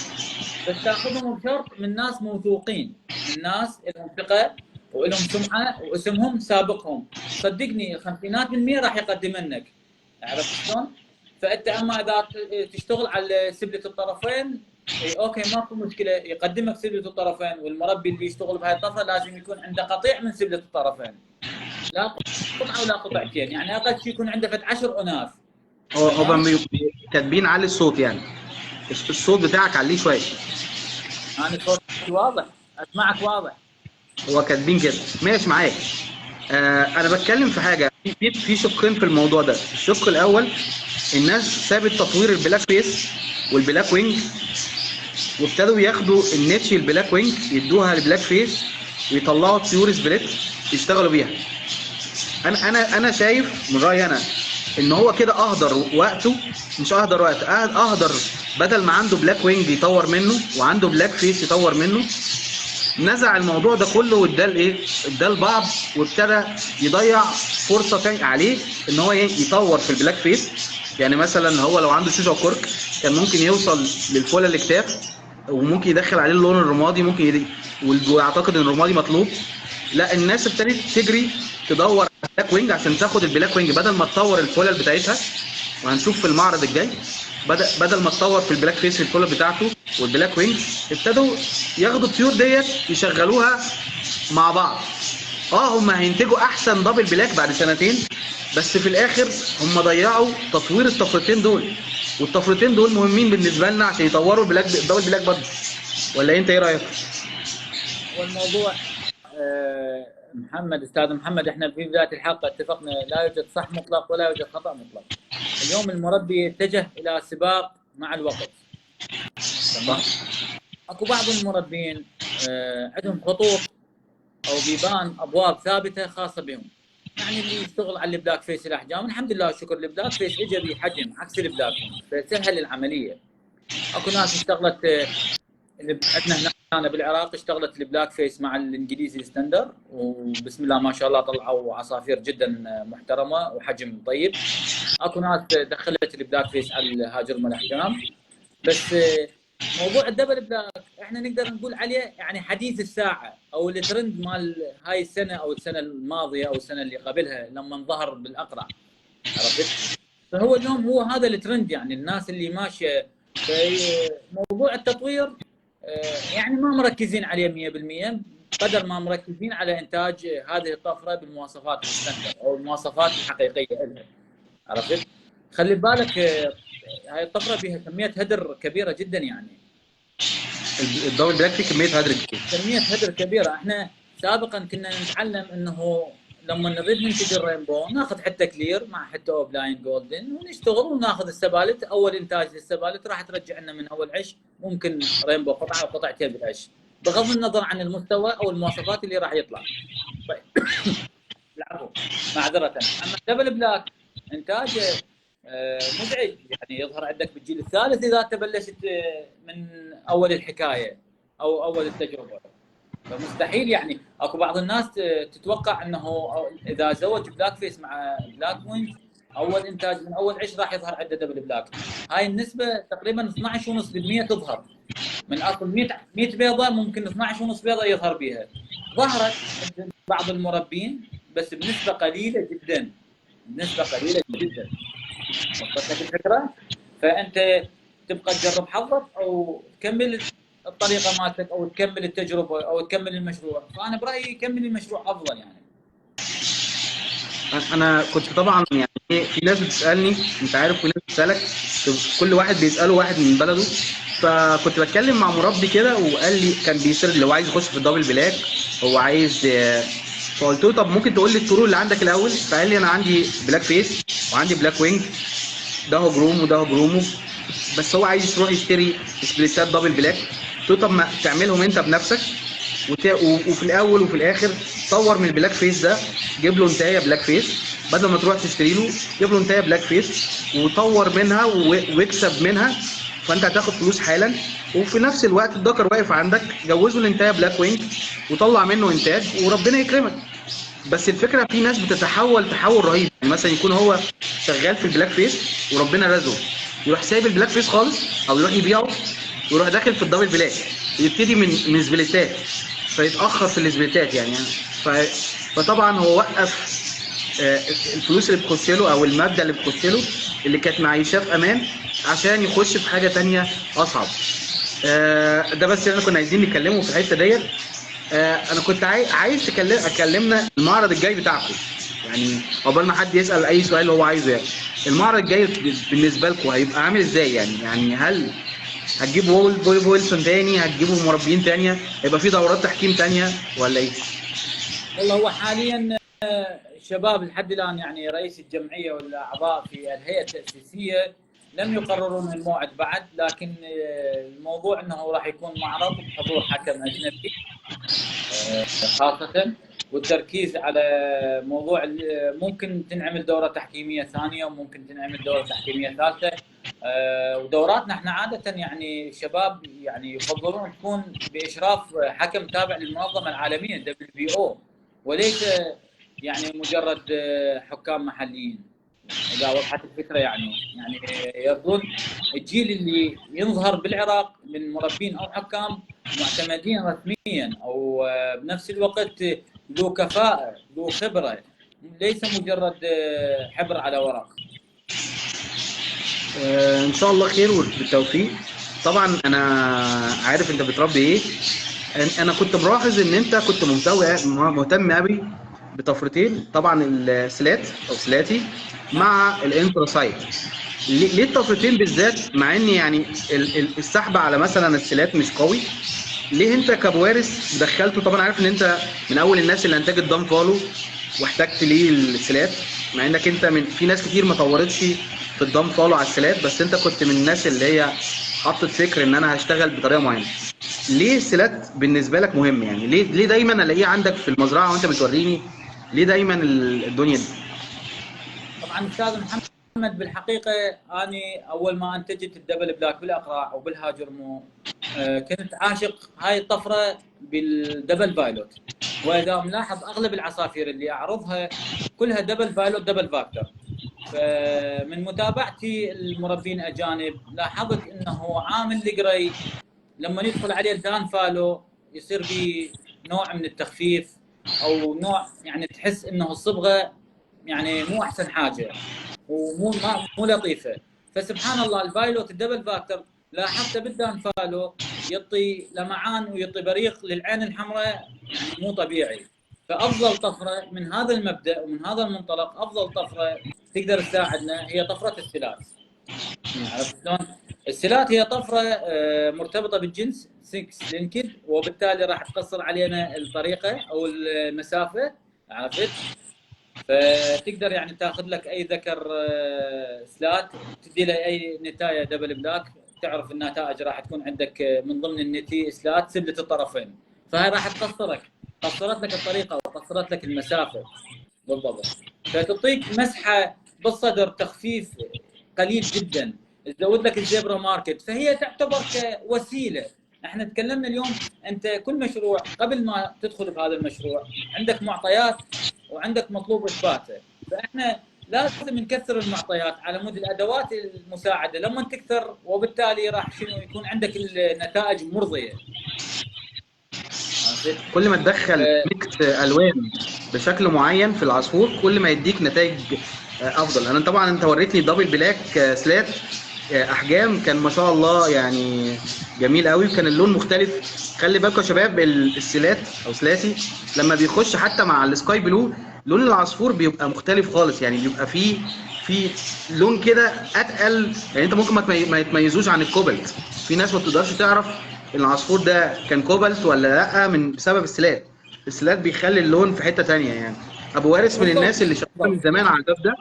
بس تاخذهم بشرط من ناس موثوقين، من ناس لهم ثقه ولهم سمعه واسمهم سابقهم. صدقني الخمسينات بالمية راح يقدم لك. عرفت شلون؟ فانت اما اذا تشتغل على سبله الطرفين، اوكي ماكو مشكله، يقدمك سبله الطرفين، والمربي اللي يشتغل بهاي الطفره لازم يكون عنده قطيع من سبله الطرفين، لا قطعه ولا قطعتين. يعني اقل شيء يكون عنده فد 10 اناث. هو كاتبين علي الصوت، يعني الصوت بتاعك عليه شويه. انا صوتي واضح، اسمعك واضح. هو كاتبين كده، ماشي معاك. انا بتكلم في حاجه، في شقين في الموضوع ده. الشق الاول، الناس سابت تطوير البلاك فيس والبلاك وينج، وابتدوا ياخدوا النيتش البلاك وينج يدوها للبلاك فيس ويطلعوا طيور سبليت يشتغلوا بيها. انا شايف من رايي انا ان هو كده اهدر وقته، مش اهدر وقت، اهدر. بدل ما عنده بلاك وينج يطور منه وعنده بلاك فيس يطور منه، نزع الموضوع ده كله واداه لايه؟ اداه لبعض، وابتدى يضيع فرصه تانية عليه ان هو يطور في البلاك فيس. يعني مثلا هو لو عنده شوشه وكرك كان ممكن يوصل للفوله الاكتاف، وممكن يدخل عليه اللون الرمادي، ممكن واعتقد ان الرمادي مطلوب. لا، الناس ابتدت تجري تدور على البلاك وينج عشان تاخد البلاك وينج بدل ما تطور الفولل بتاعتها. وهنشوف في المعرض الجاي، بدل ما تطور في البلاك فيس الفولل بتاعته والبلاك وينج، ابتدوا ياخدوا الطيور ديت يشغلوها مع بعض. هم هينتجوا احسن دبل بلاك بعد سنتين، بس في الاخر هم ضيعوا تطوير الطفرتين دول، والطفرتين دول مهمين بالنسبه لنا عشان يطوروا الدبل بلاك برضه. ولا انت ايه رايك؟ والموضوع محمد، استاذ محمد، احنا في بدايه الحلقه اتفقنا لا يوجد صح مطلق ولا يوجد خطا مطلق. اليوم المربي اتجه الى سباق مع الوقت. تمام؟ اكو بعض المربين عندهم خطوط او بيبان ابواب ثابته خاصه بهم. يعني اللي يشتغل على البلاك فيس الاحجام، الحمد لله والشكر، البلاك فيس اجى بحجم عكس البلاك، فسهل العمليه. اكو ناس اشتغلت عندنا هنا بالعراق اشتغلت البلاك فيس مع الانجليزي الستاندر، وبسم الله ما شاء الله طلعوا عصافير جدا محترمه وحجم طيب. اكو ناس دخلت البلاك فيس على هاجرهم الاحجام. بس موضوع الدبل بلاك احنا نقدر نقول عليه يعني حديث الساعه او الترند مال هاي السنه او السنه الماضيه او السنه اللي قبلها لما ظهر بالاقرع. عرفت؟ فهو اليوم هو هذا الترند، يعني الناس اللي ماشيه في موضوع التطوير يعني ما مركزين عليه 100%، قدر ما مركزين على انتاج هذه الطفره بالمواصفات الستاندر او المواصفات الحقيقيه لها. عرفت؟ خلي بالك هاي الطفره بها كميه هدر كبيره جدا. يعني الدبل بلاك فيه كميه هدر كتير، كميه هدر كبيره. احنا سابقا كنا نتعلم انه لما نريد ننتج الرينبو ناخذ حته كلير مع حته اوف لاين جولدن ونشتغل وناخذ السبالت. اول انتاج للسبالت راح ترجع لنا من اول عش ممكن رينبو قطعه او قطعتين بالعش، بغض النظر عن المستوى او المواصفات اللي راح يطلع. طيب العفو، معذره. اما الدبل بلاك انتاجه مزعج، يعني يظهر عندك بالجيل الثالث اذا انت بلشت من اول الحكايه او اول التجربه. فمستحيل، يعني اكو بعض الناس تتوقع انه اذا زوج بلاك فيس مع بلاك وينج اول انتاج من اول عش راح يظهر عنده دبل بلاك. هاي النسبه تقريبا 12.5% تظهر من اصل 100 بيضه، ممكن 12.5 بيضه يظهر بها. ظهرت عند بعض المربين بس بنسبه قليله جدا، بنسبه قليله جدا. وصلت لك الفكره؟ فانت تبقى تجرب حظك او تكمل الطريقه مالتك او تكمل التجربه او تكمل المشروع، فانا برايي كمل المشروع افضل يعني. انا كنت طبعا يعني في ناس بتسالني، انت عارف، في ناس بتسالك، كل واحد بيساله واحد من بلده. فكنت بتكلم مع مربي كده وقال لي، كان بيسرد لو عايز يخش في الدبل بلاك، هو عايز فقلت له طب ممكن تقول لي الطرق اللي عندك الاول. فقال لي انا عندي بلاك فيس وعندي بلاك وينج، ده هو جرومو وده هو جرومو، بس هو عايز يروح يشتري سبليتات دبل بلاك. قلت له طب ما تعملهم انت بنفسك، وفي الاول وفي الاخر طور من البلاك فيس ده، جيب له انتايه بلاك فيس، بدل ما تروح تشتري له جيب له انتايه بلاك فيس وطور منها واكسب منها، فانت هتاخد فلوس حالا. وفي نفس الوقت الدكر واقف عندك، جوزه الانتايه بلاك وينج وطلع منه انتاج وربنا يكرمك. بس الفكره في ناس بتتحول تحول رهيب، يعني مثلا يكون هو شغال في البلاك فيس وربنا رزقه، يروح سايب البلاك فيس خالص او يروح يبيعه ويروح داخل في الدبل بلاك، يبتدي من سبليتات فيتاخر في السبليتات يعني. فطبعا هو وقف الفلوس اللي بتخش له او الماده اللي بتخش له اللي كانت معيشاه في امان عشان يخش في حاجه ثانيه اصعب. ده بس اللي احنا كنا عايزين نتكلمه في الحته ديت. انا كنت عايز اكلمنا المعرض الجاي بتاعكم، يعني قبل ما حد يسال اي سؤال هو عايزه. يعني المعرض الجاي بالنسبه لكم هيبقى عامل ازاي؟ يعني هل هتجيبوا ويلسون تاني، هتجيبوا مربيين تانية، هيبقى في دورات تحكيم تانية ولا ايه؟ والله هو حاليا الشباب لحد الان يعني رئيس الجمعيه والاعضاء في الهيئه التاسيسيه لم يقرروا من الموعد بعد، لكن الموضوع انه راح يكون معرض بحضور حكم اجنبي خاصه، والتركيز على موضوع ممكن تنعمل دوره تحكيميه ثانيه وممكن تنعمل دوره تحكيميه ثالثه. ودوراتنا احنا عاده يعني الشباب يعني يفضلون تكون باشراف حكم تابع للمنظمه العالميه WBO، وليس يعني مجرد حكام محليين. اذا وضحت الفكره يعني يظن الجيل اللي يظهر بالعراق من مربين او حكام معتمدين رسميا او بنفس الوقت ذو كفاءه ذو خبره، ليس مجرد حبر على ورق. ان شاء الله خير وبالتوفيق. طبعا انا عارف انت بتربي ايه. انا كنت ملاحظ ان انت كنت مهتم قوي بطفرتين، طبعا السلات او سلاتي مع الانتراسايت. ليه الطفرتين بالذات؟ مع ان يعني السحب على مثلا السلات مش قوي، ليه انت كبوارث دخلته؟ طبعا عارف ان انت من اول الناس اللي انتجت دام فالو واحتجت ليه السلات، مع انك انت في ناس كتير ما طورتش في الدام فالو على السلات، بس انت كنت من الناس اللي هي حطت فكر ان انا هشتغل بطريقه معينه. ليه السلات بالنسبه لك مهم؟ يعني ليه دايما الاقيه عندك في المزرعه وانت بتوريني؟ ليه دايما الدنيا دي؟ طبعا استاذ محمد بالحقيقه اني اول ما انتجت الدبل بلاك بالاقراع وبالهاجرمو كنت عاشق هاي الطفره بالدبل فايلوت، واذا ملاحظ اغلب العصافير اللي اعرضها كلها دبل فايلوت دبل فاكتور. فمن متابعتي المربين اجانب لاحظت انه عامل القري لما يدخل عليه الدان فالو يصير به نوع من التخفيف او نوع يعني تحس انه الصبغه يعني مو احسن حاجه مو لطيفه. فسبحان الله الفايلوت الدبل فاكتور لاحظته بالدان فالو يعطي لمعان ويعطي بريق للعين الحمراء يعني مو طبيعي. فافضل طفره من هذا المبدا ومن هذا المنطلق افضل طفره تقدر تساعدنا هي طفره السلات. عرفت شلون؟ السلات هي طفره مرتبطه بالجنس 6 لينكد، وبالتالي راح تقصر علينا الطريقه او المسافه، عرفت؟ فتقدر يعني تاخذ لك اي ذكر سلات تدي له اي نتايه دبل بلاك، تعرف النتائج راح تكون عندك من ضمن النتي سلات سبله الطرفين، فهي راح قصرت لك الطريقه وقصرت لك المسافه بالضبط. فتعطيك مسحه بالصدر، تخفيف قليل جدا، تزود لك الزبره ماركت، فهي تعتبر كوسيله. احنا تكلمنا اليوم انت كل مشروع قبل ما تدخل بهذا المشروع عندك معطيات وعندك مطلوب اثباته، فاحنا لازم نكثر المعطيات على مود الادوات المساعده لما تكثر، وبالتالي راح شنو يكون عندك النتائج مرضيه. كل ما تدخل ميكس الوان بشكل معين في العصفور كل ما يديك نتائج افضل. انا طبعا انت وريتني دبل بلاك سلات، احجام كان ما شاء الله يعني جميل قوي، وكان اللون مختلف. خلي بالكم يا شباب، السيلات او سلاسي لما بيخش حتى مع السكاي بلو لون العصفور بيبقى مختلف خالص، يعني بيبقى في لون كده اتقل، يعني انت ممكن ما يتميزوش عن الكوبالت. في ناس ما بتقدرش تعرف العصفور ده كان كوبالت ولا لا بسبب السلات. السلات بيخلي اللون في حتة تانية يعني. ابو وارث من الناس اللي شغاله من زمان على الباب ده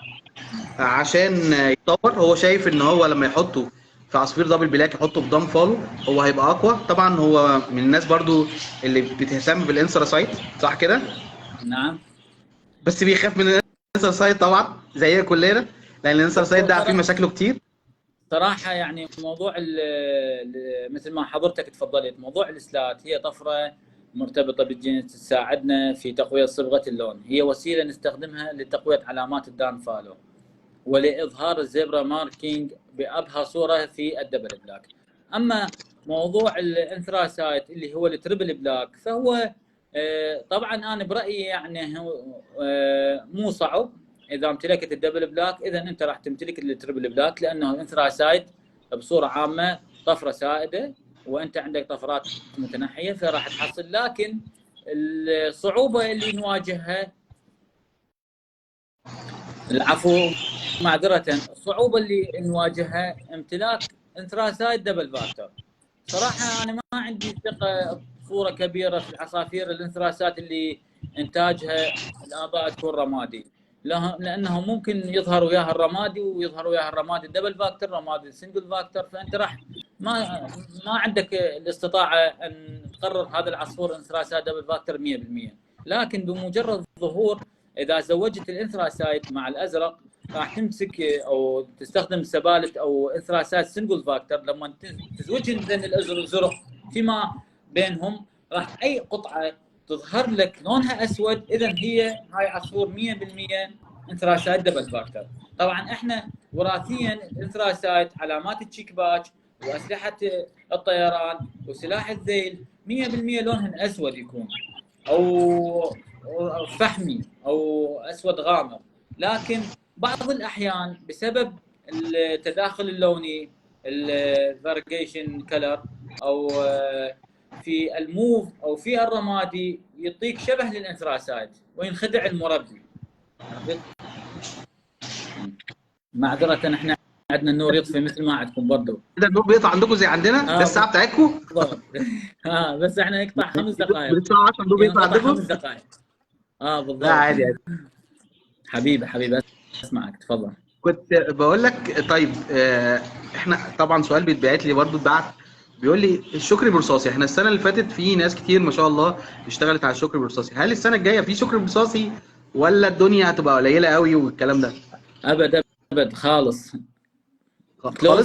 عشان يطور. هو شايف ان هو لما يحطه في عصفور دبل بلاك، يحطه في دام فالو، هو هيبقى اقوى. طبعا هو من الناس برضو اللي بتهتم بالانسراسايت، صح كده؟ نعم. بس بيخاف من الانسراسايت طبعا زي كلنا، لان بس الانسراسايت هو ده عارفين صراحه مشاكله كتير. صراحه يعني موضوع مثل ما حضرتك تفضلت، موضوع السلات هي طفره مرتبطه بالجينز، تساعدنا في تقويه صبغه اللون. هي وسيله نستخدمها لتقويه علامات الدان فالو ولاظهار الزبرا ماركينج بابهى صوره في الدبل بلاك. اما موضوع الانثراسايت اللي هو التربل بلاك، فهو طبعا انا برايي يعني مو صعب. اذا امتلكت الدبل بلاك اذا انت راح تمتلك التربل بلاك، لانه الانثراسايت بصوره عامه طفره سائده وانت عندك طفرات متنحيه فراح تحصل. لكن الصعوبه اللي نواجهها، العفو معذرة، الصعوبة اللي نواجهها امتلاك انثراسايت دبل فاكتور. صراحة أنا ما عندي ثقة بصورة كبيرة في العصافير الانثراسات اللي إنتاجها الآباء تكون رمادي، لأنه ممكن يظهر وياها الرمادي ويظهر وياها الرمادي الدبل فاكتور، رمادي السنجل فاكتور، فأنت راح ما عندك الاستطاعة أن تقرر هذا العصفور انثراسات دبل فاكتور 100%. لكن بمجرد ظهور، اذا زوجت الانثراسايت مع الازرق راح تمسك او تستخدم سبالت او انثراسايت سنجل فاكتور، لما تزوجهم بين الازرق فيما بينهم راح اي قطعه تظهر لك لونها اسود، اذا هي هاي عصفور 100% انثراسايت دبل فاكتور. طبعا احنا وراثيا الانثراسايت علامات التشيك باتش واسلحه الطيران وسلاح الذيل 100% لونهن اسود يكون، او فحمي او اسود غامق. لكن بعض الاحيان بسبب التداخل اللوني، الفاريجيشن كلر، او في الموف او في الرمادي، يعطيك شبه للانثراسايت وينخدع المربي. معذره احنا عندنا النور يطفي مثل ما عندكم برضه. كده النور بيقطع عندكم زي عندنا ده الساعه بتاعتكم؟ بس احنا يقطع 5 دقائق. الساعه 10 النور بيقطع عندكم 5 دقائق. بالضبط. لا عادي عادي. حبيبي اسمعك، تفضل. كنت بقول لك طيب، احنا طبعا سؤال بيتبعت لي برضو، اتبعت بيقول لي الشكري برصاصي. احنا السنه اللي فاتت في ناس كتير ما شاء الله اشتغلت على الشكري برصاصي، هل السنه الجايه في شكري برصاصي ولا الدنيا هتبقى قليله قوي والكلام ده؟ ابد خالص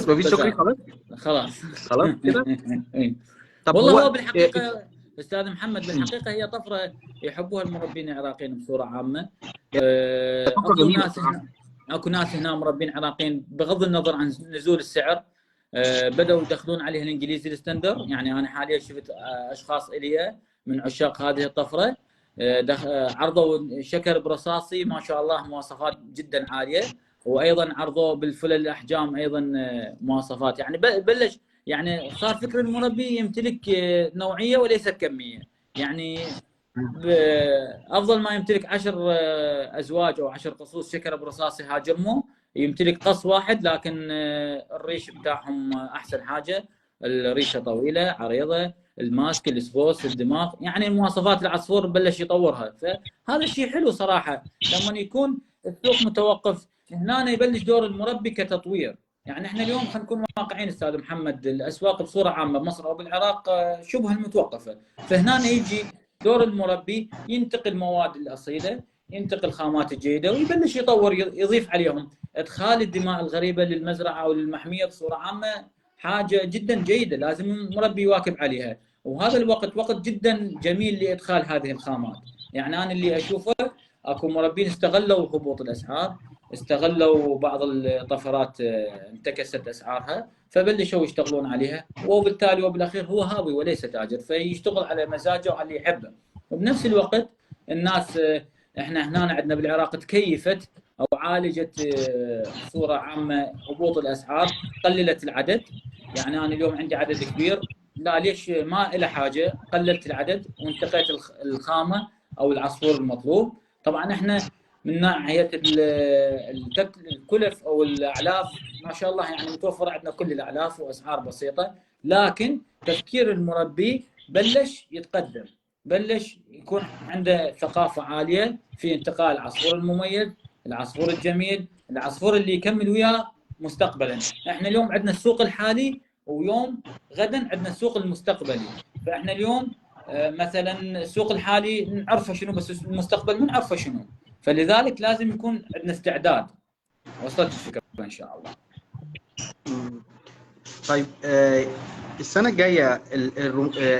مفيش شكري خلاص كده. طب والله هو بالحقيقه استاذ محمد، بالحقيقه هي طفره يحبوها المربين العراقيين بصوره عامه. اكو ناس هنا مربين عراقيين بغض النظر عن نزول السعر بداوا يدخلون عليه الانجليزي الستاندر. يعني انا حاليا شفت اشخاص الي من عشاق هذه الطفره عرضوا شكر برصاصي ما شاء الله مواصفات جدا عاليه، وايضا عرضوا بالفلل الاحجام ايضا مواصفات. يعني بلش يعني صار فكر المربي يمتلك نوعيه وليست كميه. يعني افضل ما يمتلك 10 ازواج او 10 قصوص شكر برصاصي هاجرمو، يمتلك قص واحد لكن الريش بتاعهم احسن حاجه، الريشه طويله عريضه، الماسك، السبوس، الدماغ، يعني مواصفات العصفور بلش يطورها. فهذا الشيء حلو صراحه لما يكون السوق متوقف. هنا يبلش دور المربي كتطوير. يعني احنا اليوم خلينا نكون واقعيين استاذ محمد، الاسواق بصوره عامه بمصر او بالعراق شبه المتوقفه، فهنا يجي دور المربي ينتقل المواد الاصيله، ينتقل الخامات الجيده ويبلش يطور، يضيف عليهم. ادخال الدماء الغريبه للمزرعه او للمحميه بصوره عامه حاجه جدا جيده، لازم المربي يواكب عليها. وهذا الوقت وقت جدا جميل لادخال هذه الخامات. يعني انا اللي اشوفه اكو مربين استغلوا هبوط الاسعار، استغلوا بعض الطفرات انتكست اسعارها فبلشوا يشتغلون عليها، وبالتالي وبالاخير هو هاوي وليس تاجر، فيشتغل على مزاجه وعلى اللي يحبه. وبنفس الوقت الناس احنا هنا عندنا بالعراق تكيفت او عالجت بصوره عامه هبوط الاسعار، قللت العدد. يعني انا اليوم عندي عدد كبير، لا ليش ما له حاجه، قللت العدد وانتقيت الخامه او العصفور المطلوب. طبعا احنا من ناحيه الكلف او الاعلاف ما شاء الله يعني متوفر عندنا كل الاعلاف واسعار بسيطه، لكن تفكير المربي بلش يتقدم، بلش يكون عنده ثقافه عاليه في انتقاء العصفور المميز، العصفور الجميل، العصفور اللي يكمل وياه مستقبلا. احنا اليوم عندنا السوق الحالي، ويوم غدا عندنا السوق المستقبلي. فاحنا اليوم مثلا السوق الحالي نعرفه شنو، بس المستقبل ما نعرفه شنو. فلذلك لازم يكون عندنا استعداد. وصلت الفكره ان شاء الله. طيب السنه الجايه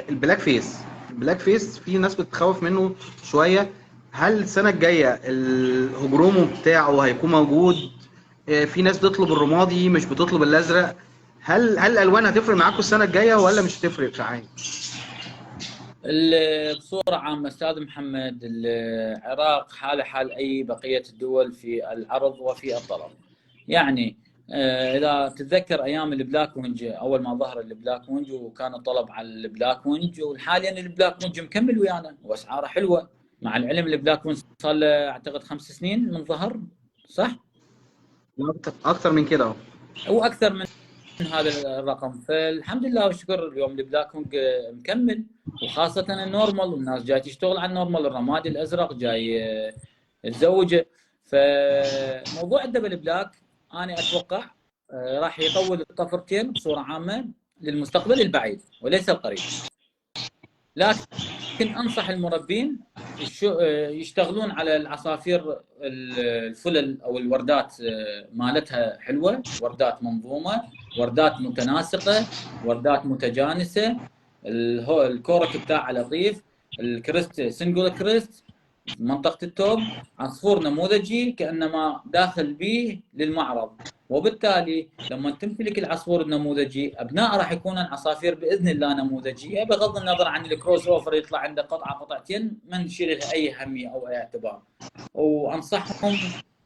البلاك فيس، البلاك فيس في ناس بتخوف منه شويه. هل السنه الجايه الهجرومو بتاعه هيكون موجود؟ في ناس بتطلب الرمادي مش بتطلب الازرق. هل الالوان هتفرق معاكم السنه الجايه ولا مش هتفرق في عادي؟ بصورة عامة أستاذ محمد، العراق حال حال أي بقية الدول في العرض وفي الطلب. يعني إذا تتذكر أيام البلاك وينج، أول ما ظهر البلاك وينج وكان الطلب على البلاك وينج، وحاليا البلاك وينج مكمل ويانا وأسعاره حلوة. مع العلم البلاك وينج صار له أعتقد 5 سنين من ظهر، صح؟ أكثر من كده أهو. هو أكثر من هذا الرقم. فالحمد لله والشكر اليوم البلاك وينج مكمل، وخاصة النورمال، والناس جاي تشتغل على النورمال، الرمادي الازرق جاي تزوجه. فموضوع الدبل بلاك انا اتوقع راح يطول الطفرتين بصورة عامة للمستقبل البعيد وليس القريب. لكن انصح المربين يشتغلون على العصافير الفلل او الوردات مالتها حلوه، وردات منظومه، وردات متناسقه، وردات متجانسه، الكورك بتاعها لطيف، الكريست سنجل كريست، منطقه التوب، عصفور نموذجي كانما داخل به للمعرض. وبالتالي لما تمتلك العصفور النموذجي، ابناء راح يكونون عصافير باذن الله نموذجيه، بغض النظر عن الكروس اوفر يطلع عنده قطعه قطعتين ما نشيل لها اي اهميه او اي اعتبار. وانصحهم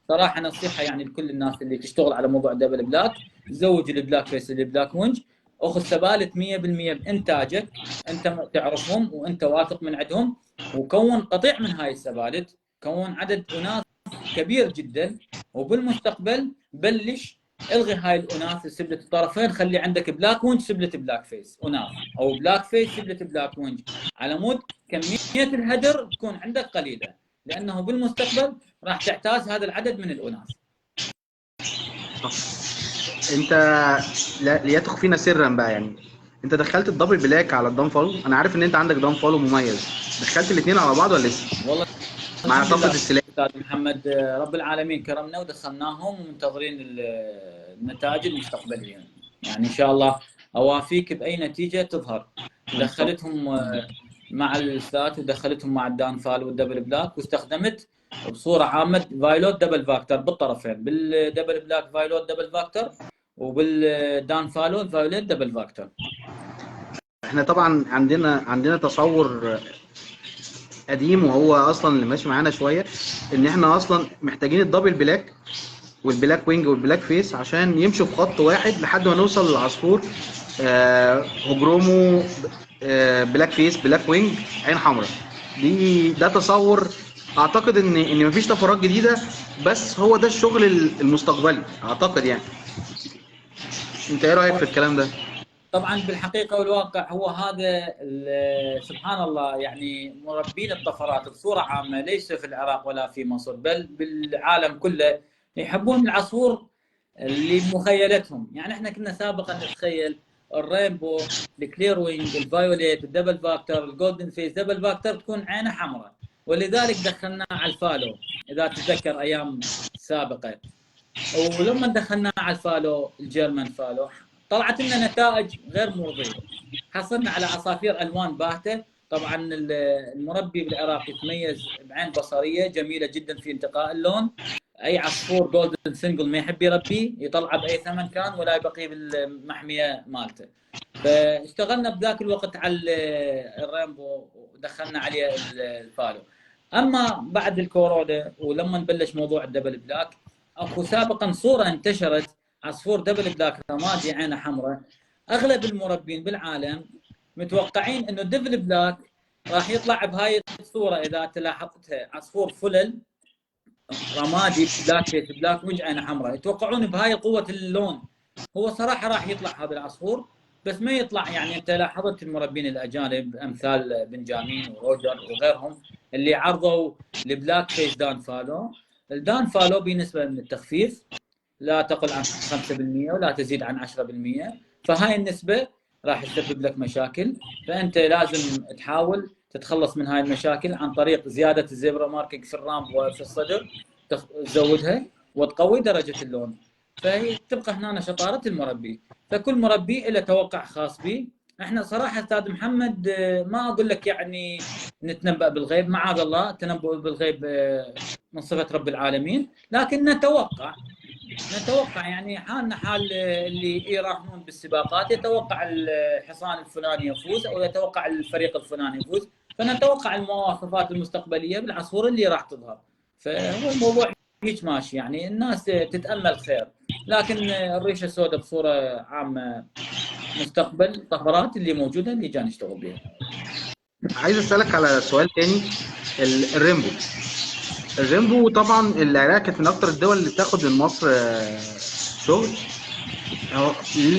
صراحه نصيحه يعني لكل الناس اللي تشتغل على موضوع دبل بلاك، زوج البلاك فيس البلاك وينج، اخذ ثبات 100% بانتاجك، انت تعرفهم وانت واثق من عندهم، وكون قطيع من هاي السبالت، كون عدد اناث كبير جدا، وبالمستقبل بلش الغي هاي الاناث سبله الطرفين، خلي عندك بلاك وينج سبله بلاك فيس اناث، او بلاك فيس سبله بلاك وينج، على مود كميه الهدر تكون عندك قليله، لانه بالمستقبل راح تعتاز هذا العدد من الاناث. انت لا تخفينا سرا بقى، يعني انت دخلت الدبل بلاك على الدان فولو؟ انا عارف ان انت عندك دان فولو مميز، دخلت الاثنين على بعض ولا لسه؟ والله مع طفره السلاح. استاذ محمد رب العالمين كرمنا ودخلناهم، ومنتظرين النتائج المستقبليه. يعني ان شاء الله اوافيك باي نتيجه تظهر. دخلتهم مع الثلاث، ودخلتهم مع الدان فالو والدبل بلاك، واستخدمت بصوره عامه فايلوت دبل فاكتور بالطرفين، بالدبل بلاك فايلوت دبل فاكتور، وبالدان فالو فايلوت دبل فاكتور. احنا طبعا عندنا تصور قديم، وهو اصلا اللي ماشي معانا شويه، ان احنا اصلا محتاجين الدبل بلاك والبلاك وينج والبلاك فيس عشان يمشوا في خط واحد لحد ما نوصل للعصفور هجرومو بلاك فيس بلاك وينج عين حمراء. ده تصور اعتقد ان مفيش طفرات جديده، بس هو ده الشغل المستقبلي اعتقد. يعني انت ايه رايك في الكلام ده؟ طبعا بالحقيقه والواقع هو هذا سبحان الله. يعني مربين الطفرات بصوره عامه ليس في العراق ولا في مصر، بل بالعالم كله يحبون العصفور اللي بمخيلتهم. يعني احنا كنا سابقا نتخيل الرينبو، الكلير وينج، الفايوليت، الدبل فاكتور، الجولدن فيس دبل فاكتور تكون عينه حمراء، ولذلك دخلناه على الفالو اذا تتذكر ايام سابقه. ولما دخلناه على الفالو الجيرمان فالو طلعت لنا نتائج غير مرضيه، حصلنا على عصافير الوان باهته. طبعا المربي بالعراق يتميز بعين بصريه جميله جدا في انتقاء اللون. اي عصفور جولدن سنجل ما يحب يربيه يطلعه باي ثمن كان ولا يبقيه بالمحميه مالته. فاشتغلنا بذاك الوقت على الرينبو ودخلنا عليه الفالو. اما بعد الكورونا ولما بلش موضوع الدبل بلاك، اكو سابقا صوره انتشرت عصفور دبل بلاك رمادي عينه حمراء. اغلب المربين بالعالم متوقعين انه الدبل بلاك راح يطلع بهاي الصوره، اذا تلاحظتها عصفور فلل رمادي بلاك فيس بلاك وجه عينه حمراء، يتوقعون بهاي قوه اللون. هو صراحه راح يطلع هذا العصفور، بس ما يطلع. يعني انت لاحظت المربين الاجانب امثال بنجامين وروجر وغيرهم اللي عرضوا البلاك فيس دان فالو. الدان فالو بنسبه من التخفيف لا تقل عن 5% ولا تزيد عن 10%، فهاي النسبه راح تسبب لك مشاكل. فانت لازم تحاول تتخلص من هاي المشاكل عن طريق زياده الزبرة ماركينج في الرامب وفي الصدر، تزودها وتقوي درجه اللون. فهي تبقى هنا شطاره المربي. فكل مربي له توقع خاص به. احنا صراحه استاذ محمد ما اقول لك يعني نتنبأ بالغيب، معاذ الله، التنبؤ بالغيب من صفه رب العالمين، لكن نتوقع يعني حالنا حال اللي يراهنون بالسباقات، يتوقع الحصان الفلاني يفوز او يتوقع الفريق الفلاني يفوز، فنتوقع المواصفات المستقبليه بالعصفور اللي راح تظهر. فهو الموضوع هيك ماشي، يعني الناس تتامل خير، لكن الريشه السوداء بصوره عامه مستقبل طفرات اللي موجوده اللي جاي نشتغل بها. عايز اسالك على سؤال تاني. الريمبو. الريمبو طبعا العراق كانت من اكتر الدول اللي بتاخد من مصر شغل.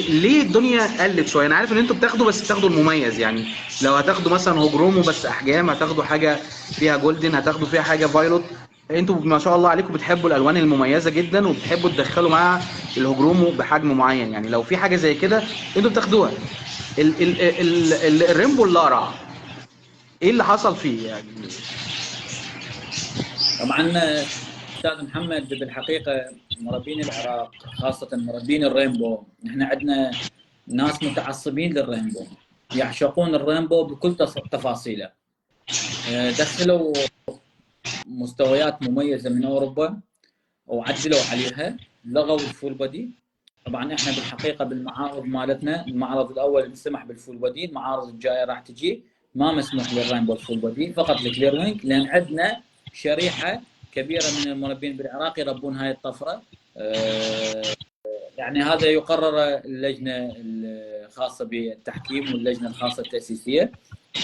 ليه الدنيا قلت شويه؟ انا عارف ان انتوا بتاخدوا، بس بتاخدوا المميز. يعني لو هتاخدوا مثلا هوجرومو بس احجام، هتاخدوا حاجه فيها جولدن، هتاخدوا فيها حاجه فايلوت. انتوا ما شاء الله عليكم بتحبوا الالوان المميزه جدا، وبتحبوا تدخلوا معاها الهوجرومو بحجم معين. يعني لو في حاجه زي كده انتوا بتاخدوها. الريمبو اللارع ايه اللي حصل فيه يعني؟ طبعا استاذ محمد، بالحقيقه مربين العراق خاصه مربين الرينبو، احنا عندنا ناس متعصبين للرينبو، يعشقون الرينبو بكل تفاصيله. دخلوا مستويات مميزه من اوروبا وعدلوا عليها، لغوا الفول بودي. طبعا احنا بالحقيقه بالمعارض مالتنا، المعرض الاول سمح بالفول بودي، المعارض الجايه راح تجي ما مسموح للرينبو الفول بودي، فقط الكلير وينج، لان عندنا شريحه كبيره من المربين بالعراق يربون هاي الطفره. يعني هذا يقرر اللجنه الخاصه بالتحكيم واللجنه الخاصه التاسيسيه.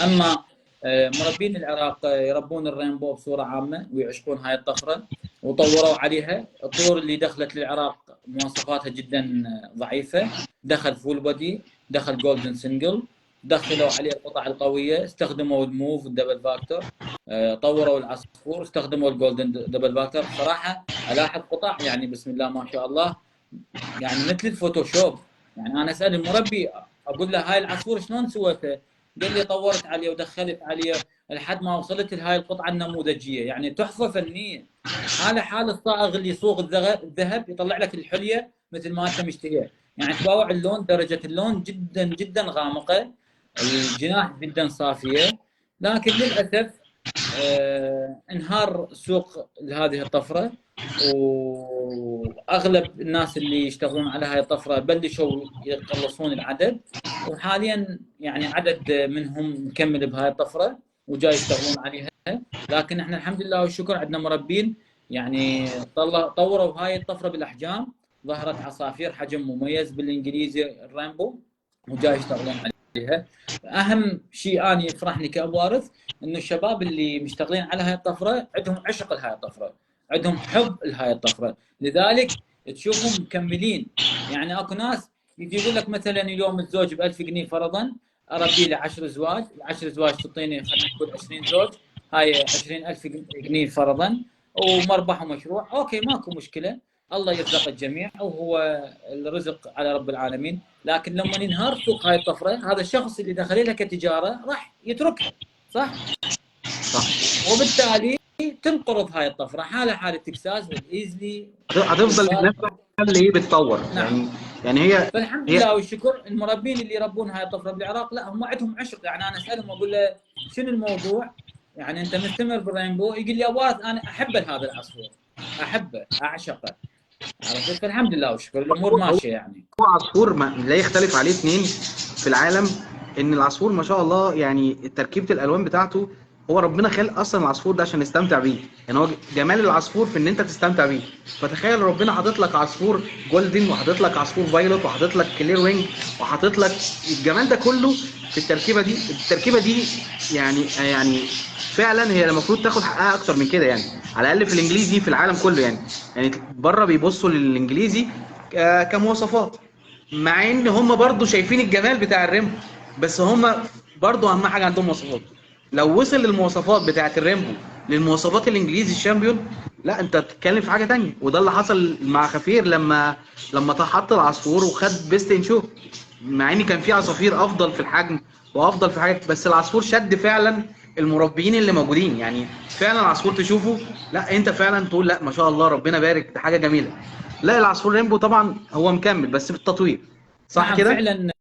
اما مربين العراق يربون الرينبو بصوره عامه ويعشقون هاي الطفره وطوروا عليها. الطيور اللي دخلت للعراق مواصفاتها جدا ضعيفه، دخل فول بودي، دخل جولدن سنجل، دخلوا عليه القطع القويه، استخدموا الموف والدبل فاكتور، طوروا العصفور، استخدموا الجولدن دبل فاكتور. صراحه الاحظ قطع يعني بسم الله ما شاء الله، يعني مثل الفوتوشوب. يعني انا اسال المربي اقول له هاي العصفور شلون سويته؟ قال لي طورت عليه ودخلت عليه لحد ما وصلت لهاي القطعه النموذجيه، يعني تحفه فنيه. هذا حال الصائغ اللي يصوغ الذهب يطلع لك الحليه مثل ما انت مشتهيه. يعني تباوع اللون، درجه اللون جدا جدا غامقه، الجناح جدا صافيه. لكن للاسف انهار السوق لهذه الطفره، واغلب الناس اللي يشتغلون على هاي الطفره بلشوا يقلصون العدد، وحاليا يعني عدد منهم مكمل بهاي الطفره وجاي يشتغلون عليها. لكن احنا الحمد لله والشكر عندنا مربين يعني طوروا هاي الطفره بالاحجام، ظهرت عصافير حجم مميز بالانجليزي الرامبو وجاي يشتغلون عليها. اهم شيء انا يفرحني كابو وارث انه الشباب اللي مشتغلين على هاي الطفره عندهم عشق لهاي الطفره، عندهم حب لهاي الطفره، لذلك تشوفهم مكملين. يعني اكو ناس يجي يقول لك مثلا اليوم الزوج ب 1000 جنيه فرضا، اربي له 10 زواج، ال10 زواج تعطيني خلينا نقول 20 زوج، هاي 20000 جنيه فرضا ومربح ومشروع، اوكي ماكو مشكله، الله يرزق الجميع وهو الرزق على رب العالمين. لكن لما ينهار سوق هاي الطفره، هذا الشخص اللي دخل لها كتجاره راح يتركها، صح؟ صح. وبالتالي تنقرض هاي الطفره، حاله حال التكساس والايزلي هتفضل الناس اللي هي بتطور. نعم. يعني هي فالحمد لله والشكر المربين اللي يربون هاي الطفره بالعراق لا هم عندهم عشق. يعني انا اسالهم اقول له شنو الموضوع؟ يعني انت مستمر بالرينبو؟ يقول لي ابو انا احب هذا العصفور، احبه اعشقه. عرفت؟ فالحمد لله والشكر الامور ماشيه. يعني هو عصفور ما لا يختلف عليه اثنين في العالم، ان العصفور ما شاء الله يعني تركيبه الالوان بتاعته هو ربنا خلق اصلا العصفور ده عشان نستمتع بيه، يعني هو جمال العصفور في ان انت تستمتع بيه. فتخيل ربنا حاطط لك عصفور جولدن، وحاطط لك عصفور فايلوت، وحاطط لك كلير وينج، وحاطط لك الجمال ده كله في التركيبه دي. التركيبه دي يعني فعلا هي المفروض تاخد حقها اكتر من كده، يعني على الاقل في الانجليزي في العالم كله. يعني بره بيبصوا للانجليزي كمواصفات، مع ان هم برضو شايفين الجمال بتاع الريمبو، بس هم برضو اهم حاجه عندهم مواصفات. لو وصل للمواصفات بتاعت الريمبو للمواصفات الانجليزي الشامبيون، لا انت بتتكلم في حاجه تانية. وده اللي حصل مع خفير لما حط العصفور وخد بيست ان شو، مع ان كان في عصافير افضل في الحجم وافضل في حاجات، بس العصفور شد فعلا المربيين اللي موجودين. يعني فعلا العصفور تشوفه، لا انت فعلا تقول لا ما شاء الله ربنا بارك، ده حاجه جميله. لا العصفور ريمبو طبعا هو مكمل بس بالتطوير، صح نعم كده؟ فعلا.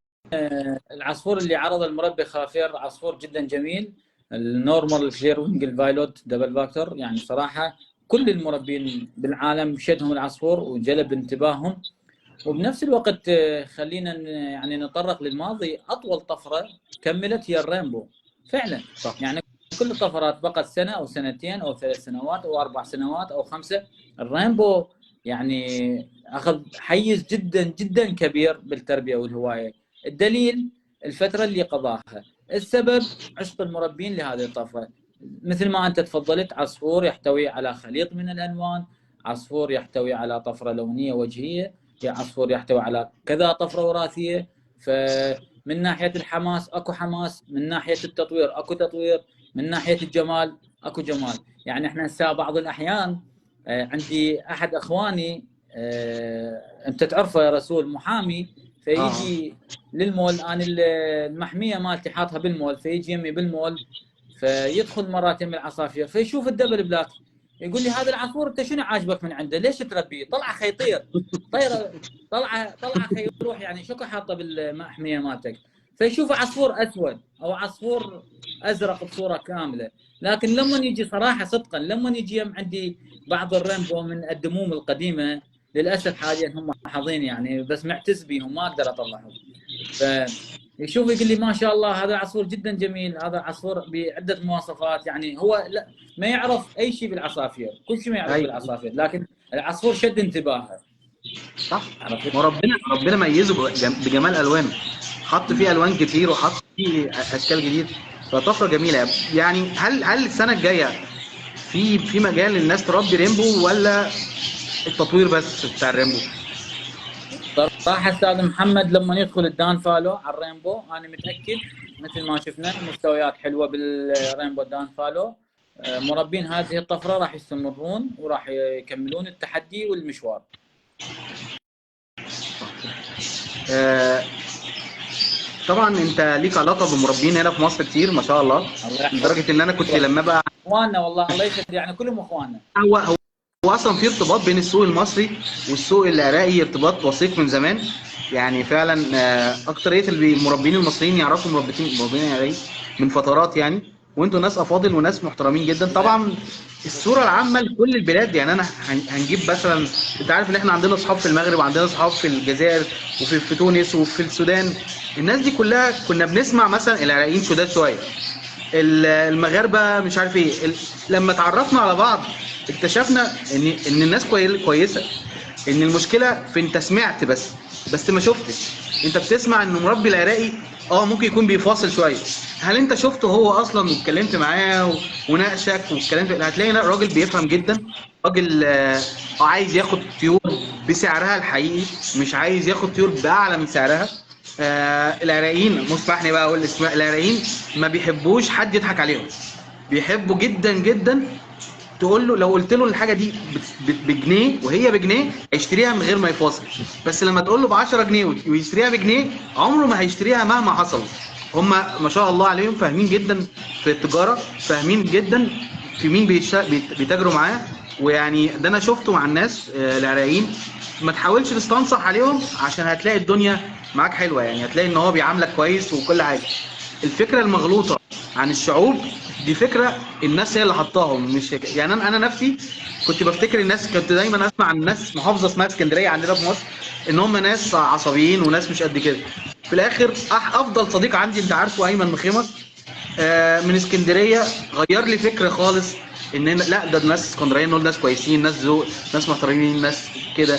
العصفور اللي عرض المربي خافير عصفور جدا جميل، النورمال كلير وينج الفايلوت دبل فاكتور. يعني صراحه كل المربين بالعالم شدهم العصفور وجلب انتباههم. وبنفس الوقت خلينا يعني نتطرق للماضي، اطول طفره كملت هي الرينبو فعلا. صح. يعني كل الطفرات بقت سنه او سنتين او 3 سنوات او 4 سنوات او 5. الرينبو يعني اخذ حيز جدا جدا كبير بالتربيه والهوايه. الدليل الفتره اللي قضاها. السبب عشق المربين لهذه الطفره. مثل ما انت تفضلت، عصفور يحتوي على خليط من الالوان، عصفور يحتوي على طفره لونيه وجهيه، يا عصفور يحتوي على كذا طفره وراثيه. فمن ناحيه الحماس اكو حماس، من ناحيه التطوير اكو تطوير، من ناحيه الجمال اكو جمال. يعني احنا هسه بعض الاحيان عندي احد اخواني انت تعرفه يا رسول، محامي، فيجي للمول، انا المحميه مالتي حاطها بالمول، فيجي يمي بالمول، فيدخل مرات يم العصافير فيشوف الدبل بلاك، يقول لي هذا العصفور انت شنو عاجبك من عنده؟ ليش تربيه؟ طلع خيطير، طيره، طلع خيروح، يعني شو حاطه بالمحميه مالتك؟ فيشوف عصفور اسود او عصفور ازرق بصوره كامله. لكن لما يجي صراحه صدقا، لما يجي عندي بعض الريمبو من الدموم القديمه، للاسف حاليا هم حاضين يعني، بس معتز بيهم ما اقدر اطلعهم. فيشوف يقول لي ما شاء الله هذا عصفور جدا جميل، هذا عصفور بعده مواصفات. يعني هو لا ما يعرف اي شيء بالعصافير، كل شيء ما يعرف ايوه بالعصافير، لكن العصفور شد انتباهه. صح. عرفت؟ وربنا ميزه بجمال الوانه، حط فيه الوان كتير وحط فيه اشكال جديده، فطفره جميله. يعني هل السنه الجايه في مجال الناس تربي ريمبو، ولا التطوير بس بتاع الريمبو؟ صراحه استاذ محمد لما يدخل الدان فالو على الرينبو انا متاكد مثل ما شفنا مستويات حلوه بالرينبو دان فالو، مربين هذه الطفره راح يستمرون وراح يكملون التحدي والمشوار. طبعا انت ليك علاقه بمربين هنا في مصر كتير ما شاء الله، لدرجه ان انا كنت لما بقى اخواننا والله الله يسعد، يعني كلهم اخواننا. هو اصلا في ارتباط بين السوق المصري والسوق العراقي، ارتباط وثيق من زمان. يعني فعلا اكتريه المربين المصريين يعرفوا مربين عراقي من فترات يعني. وانتوا ناس افاضل وناس محترمين جدا طبعا. الصوره العامه لكل البلاد، يعني انا هنجيب مثلا، انت عارف ان احنا عندنا اصحاب في المغرب وعندنا اصحاب في الجزائر وفي تونس وفي السودان. الناس دي كلها كنا بنسمع مثلا العراقيين شداد شويه، المغاربه مش عارف ايه. لما اتعرفنا على بعض اكتشفنا ان الناس كويسه، ان المشكله في انت سمعت بس ما شفتش. انت بتسمع ان مربي العراقي ممكن يكون بيفاصل شويه، هل انت شفته هو اصلا واتكلمت معاه وناقشك واتكلمت؟ هتلاقي راجل بيفهم جدا، راجل عايز ياخد طيور بسعرها الحقيقي، مش عايز ياخد طيور باعلى من سعرها. العراقيين، مسمحني بقى اقول اسماء، العراقيين ما بيحبوش حد يضحك عليهم، بيحبوا جدا جدا تقول له، لو قلت له الحاجه دي بجنيه وهي بجنيه هيشتريها من غير ما يفاصل. بس لما تقول له ب 10 جنيه ويشتريها بجنيه عمره ما هيشتريها مهما حصل. هم ما شاء الله عليهم فاهمين جدا في التجاره، فاهمين جدا في مين بيتاجروا معاه. ويعني ده انا شفته مع الناس العراقيين. ما تحاولش تستنصح عليهم عشان هتلاقي الدنيا معاك حلوه، يعني هتلاقي ان هو بيعاملك كويس وكل حاجه. الفكره المغلوطه عن الشعوب دي فكره الناس هي اللي حطاهم، مش يعني انا نفسي كنت بفتكر الناس، كنت دايما اسمع عن ناس محافظه اسمها اسكندريه عندنا في مصر ان هم ناس عصبيين وناس مش قد كده. في الاخر افضل صديق عندي انت عارفه ايمن مخيمر، من اسكندريه، غير لي فكر خالص. ان لا، ده الناس اسكندريه دول ناس كويسين، ناس ذوق، ناس محترمين، ناس كده.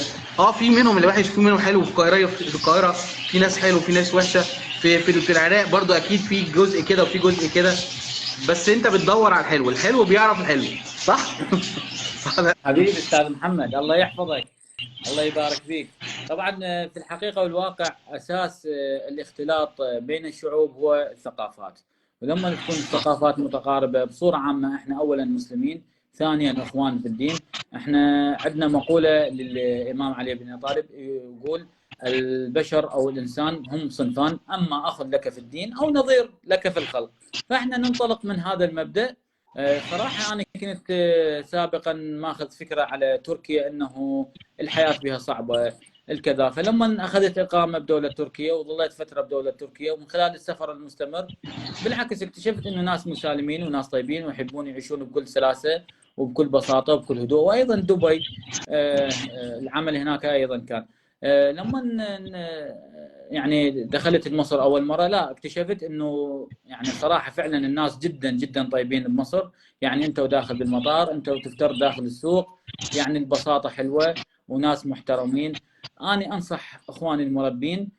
في منهم اللي وحش، في منهم حلو. في القاهره في ناس حلو وفي ناس وحشه. في العراق برضو اكيد في جزء كده وفي جزء كده. بس انت بتدور على الحلو، الحلو بيعرف الحلو، صح؟ حبيبي استاذ محمد، الله يحفظك، الله يبارك فيك. طبعا في الحقيقه والواقع اساس الاختلاط بين الشعوب هو الثقافات، ولما تكون الثقافات متقاربه بصوره عامه، احنا اولا مسلمين، ثانيا اخوان في الدين. احنا عندنا مقوله للامام علي بن ابي طالب يقول: البشر او الانسان هم صنفان، اما اخ لك في الدين او نظير لك في الخلق. فاحنا ننطلق من هذا المبدا. صراحه انا كنت سابقا ماخذ فكره على تركيا انه الحياه بها صعبه الكذا، فلما اخذت اقامه بدوله تركيا وظليت فتره بدوله تركيا، ومن خلال السفر المستمر بالعكس اكتشفت انه ناس مسالمين وناس طيبين ويحبون يعيشون بكل سلاسه وبكل بساطه وبكل هدوء. وايضا دبي العمل هناك ايضا كان لما يعني دخلت مصر اول مره، لا اكتشفت انه يعني صراحه فعلا الناس جدا جدا طيبين بمصر. يعني انت وداخل بالمطار، انت وتفتر داخل السوق، يعني البساطه حلوه وناس محترمين. أنا أنصح إخواني المربين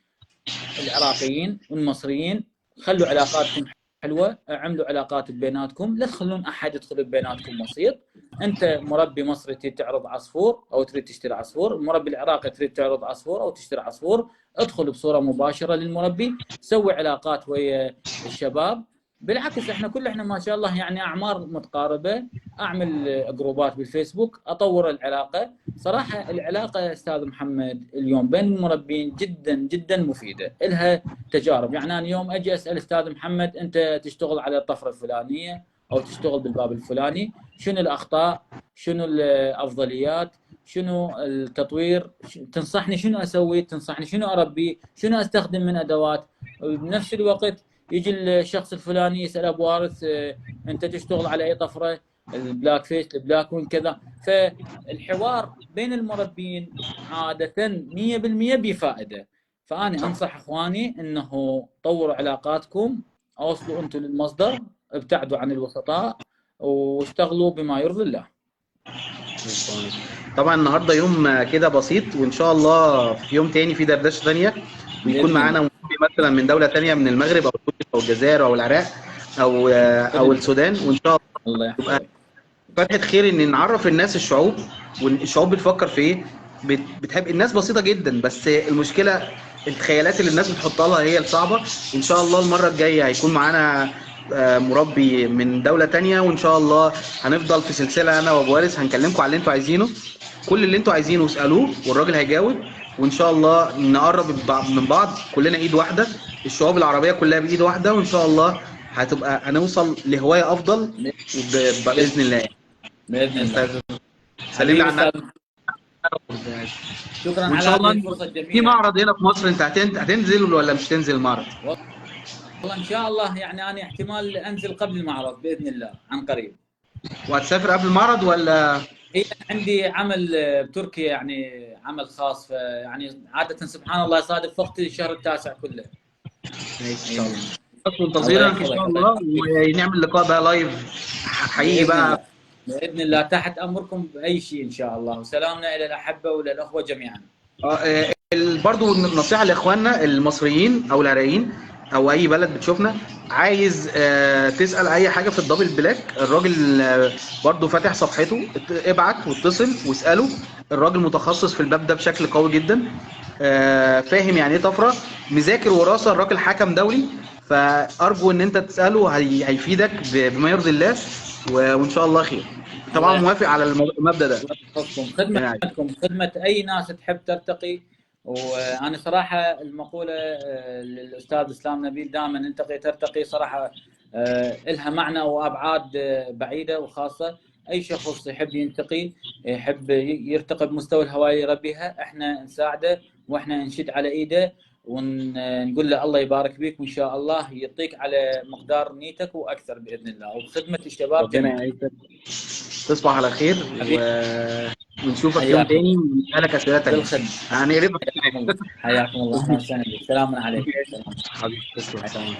العراقيين والمصريين: خلوا علاقاتكم حلوة، اعملوا علاقات بيناتكم، لا تخلون أحد يدخل بيناتكم وسيط. أنت مربي مصري تريد تعرض عصفور أو تريد تشتري عصفور، المربي العراقي تريد تعرض عصفور أو تشتري عصفور، ادخل بصورة مباشرة للمربي، سوي علاقات ويا الشباب. بالعكس احنا ما شاء الله يعني اعمار متقاربه، اعمل جروبات بالفيسبوك، اطور العلاقه. صراحه العلاقه استاذ محمد اليوم بين المربين جدا جدا مفيده، لها تجارب. يعني انا اليوم اجي اسال استاذ محمد: انت تشتغل على الطفره الفلانيه او تشتغل بالباب الفلاني، شنو الاخطاء؟ شنو الافضليات؟ شنو التطوير؟ تنصحني شنو اسوي؟ تنصحني شنو اربي؟ شنو استخدم من ادوات؟ بنفس الوقت يجي الشخص الفلاني يسال ابو وارث: انت تشتغل على اي طفره؟ البلاك فيس، البلاك وين كذا. فالحوار بين المربين عاده 100% بفائده. فانا انصح اخواني انه طوروا علاقاتكم، اوصلوا انتم للمصدر، ابتعدوا عن الوسطاء، واشتغلوا بما يرضي الله. طبعا النهارده يوم كده بسيط، وان شاء الله في يوم تاني في دردشه ثانيه، ويكون معانا مربي مثلا من دوله ثانيه، من المغرب او تونس او الجزائر او العراق او السودان، وان شاء الله تبقى فتحه خير ان نعرف الناس الشعوب، والشعوب بتفكر في ايه. بتحب الناس بسيطه جدا، بس المشكله الخيالات اللي الناس بتحطها لها هي الصعبه. ان شاء الله المره الجايه هيكون معانا مربي من دوله تانية، وان شاء الله هنفضل في سلسله انا وابو وارث هنكلمكم على اللي انتوا عايزينه. كل اللي انتوا عايزينه اسالوه والراجل هيجاوب. وان شاء الله نقرب من بعض، كلنا ايد واحده، الشعوب العربيه كلها بايد واحده، وان شاء الله هنوصل لهوايه افضل باذن الله. باذن الله. سلم لي على شكرا وان على شاء هذه الله الفرصه الجميله. في معرض هنا في مصر، انت هتنزل ولا مش تنزل المعرض؟ والله ان شاء الله يعني انا احتمال انزل قبل المعرض باذن الله عن قريب. وهتسافر قبل المعرض ولا؟ هي عندي عمل بتركيا، يعني عمل خاص، فيعني عاده سبحان الله يصادف وقت الشهر التاسع كله. ان شاء الله منتظرين ان شاء الله، ونعمل لقاء بقى لايف حقيقي بقى باذن الله. تحت امركم باي شيء ان شاء الله، وسلامنا الى الاحبه وللاخوه جميعا. برضو نصيحه لاخواننا المصريين او العراقيين او اي بلد بتشوفنا، عايز تسال اي حاجه في الدبل بلاك، الراجل برضو فاتح صفحته، ابعت واتصل واساله. الراجل متخصص في الباب ده بشكل قوي جدا، فاهم يعني ايه طفره، مذاكر وراثه، الراجل حكم دولي. فارجو ان انت تساله، هيفيدك بما يرضي الله، وان شاء الله خير. طبعا موافق على المبدا ده. خدمتكم خدمه اي ناس تحب ترتقي. وانا صراحه المقوله للاستاذ اسلام نبيل دائما: انتقي ترتقي. صراحه لها معنى وابعاد بعيده وخاصه. اي شخص يحب ينتقي، يحب يرتقي بمستوى الهوايه اللي يربيها، احنا نساعده واحنا نشد على ايده ونقول له الله يبارك بيك، وان شاء الله يعطيك على مقدار نيتك واكثر باذن الله، وبخدمه الشباب جميعا. تصبح على خير ونشوفك يوم تاني ونسالك اسئله تانيه. يعني حياكم الله. حياكم الله. السلام عليكم. حبيبي تسلم.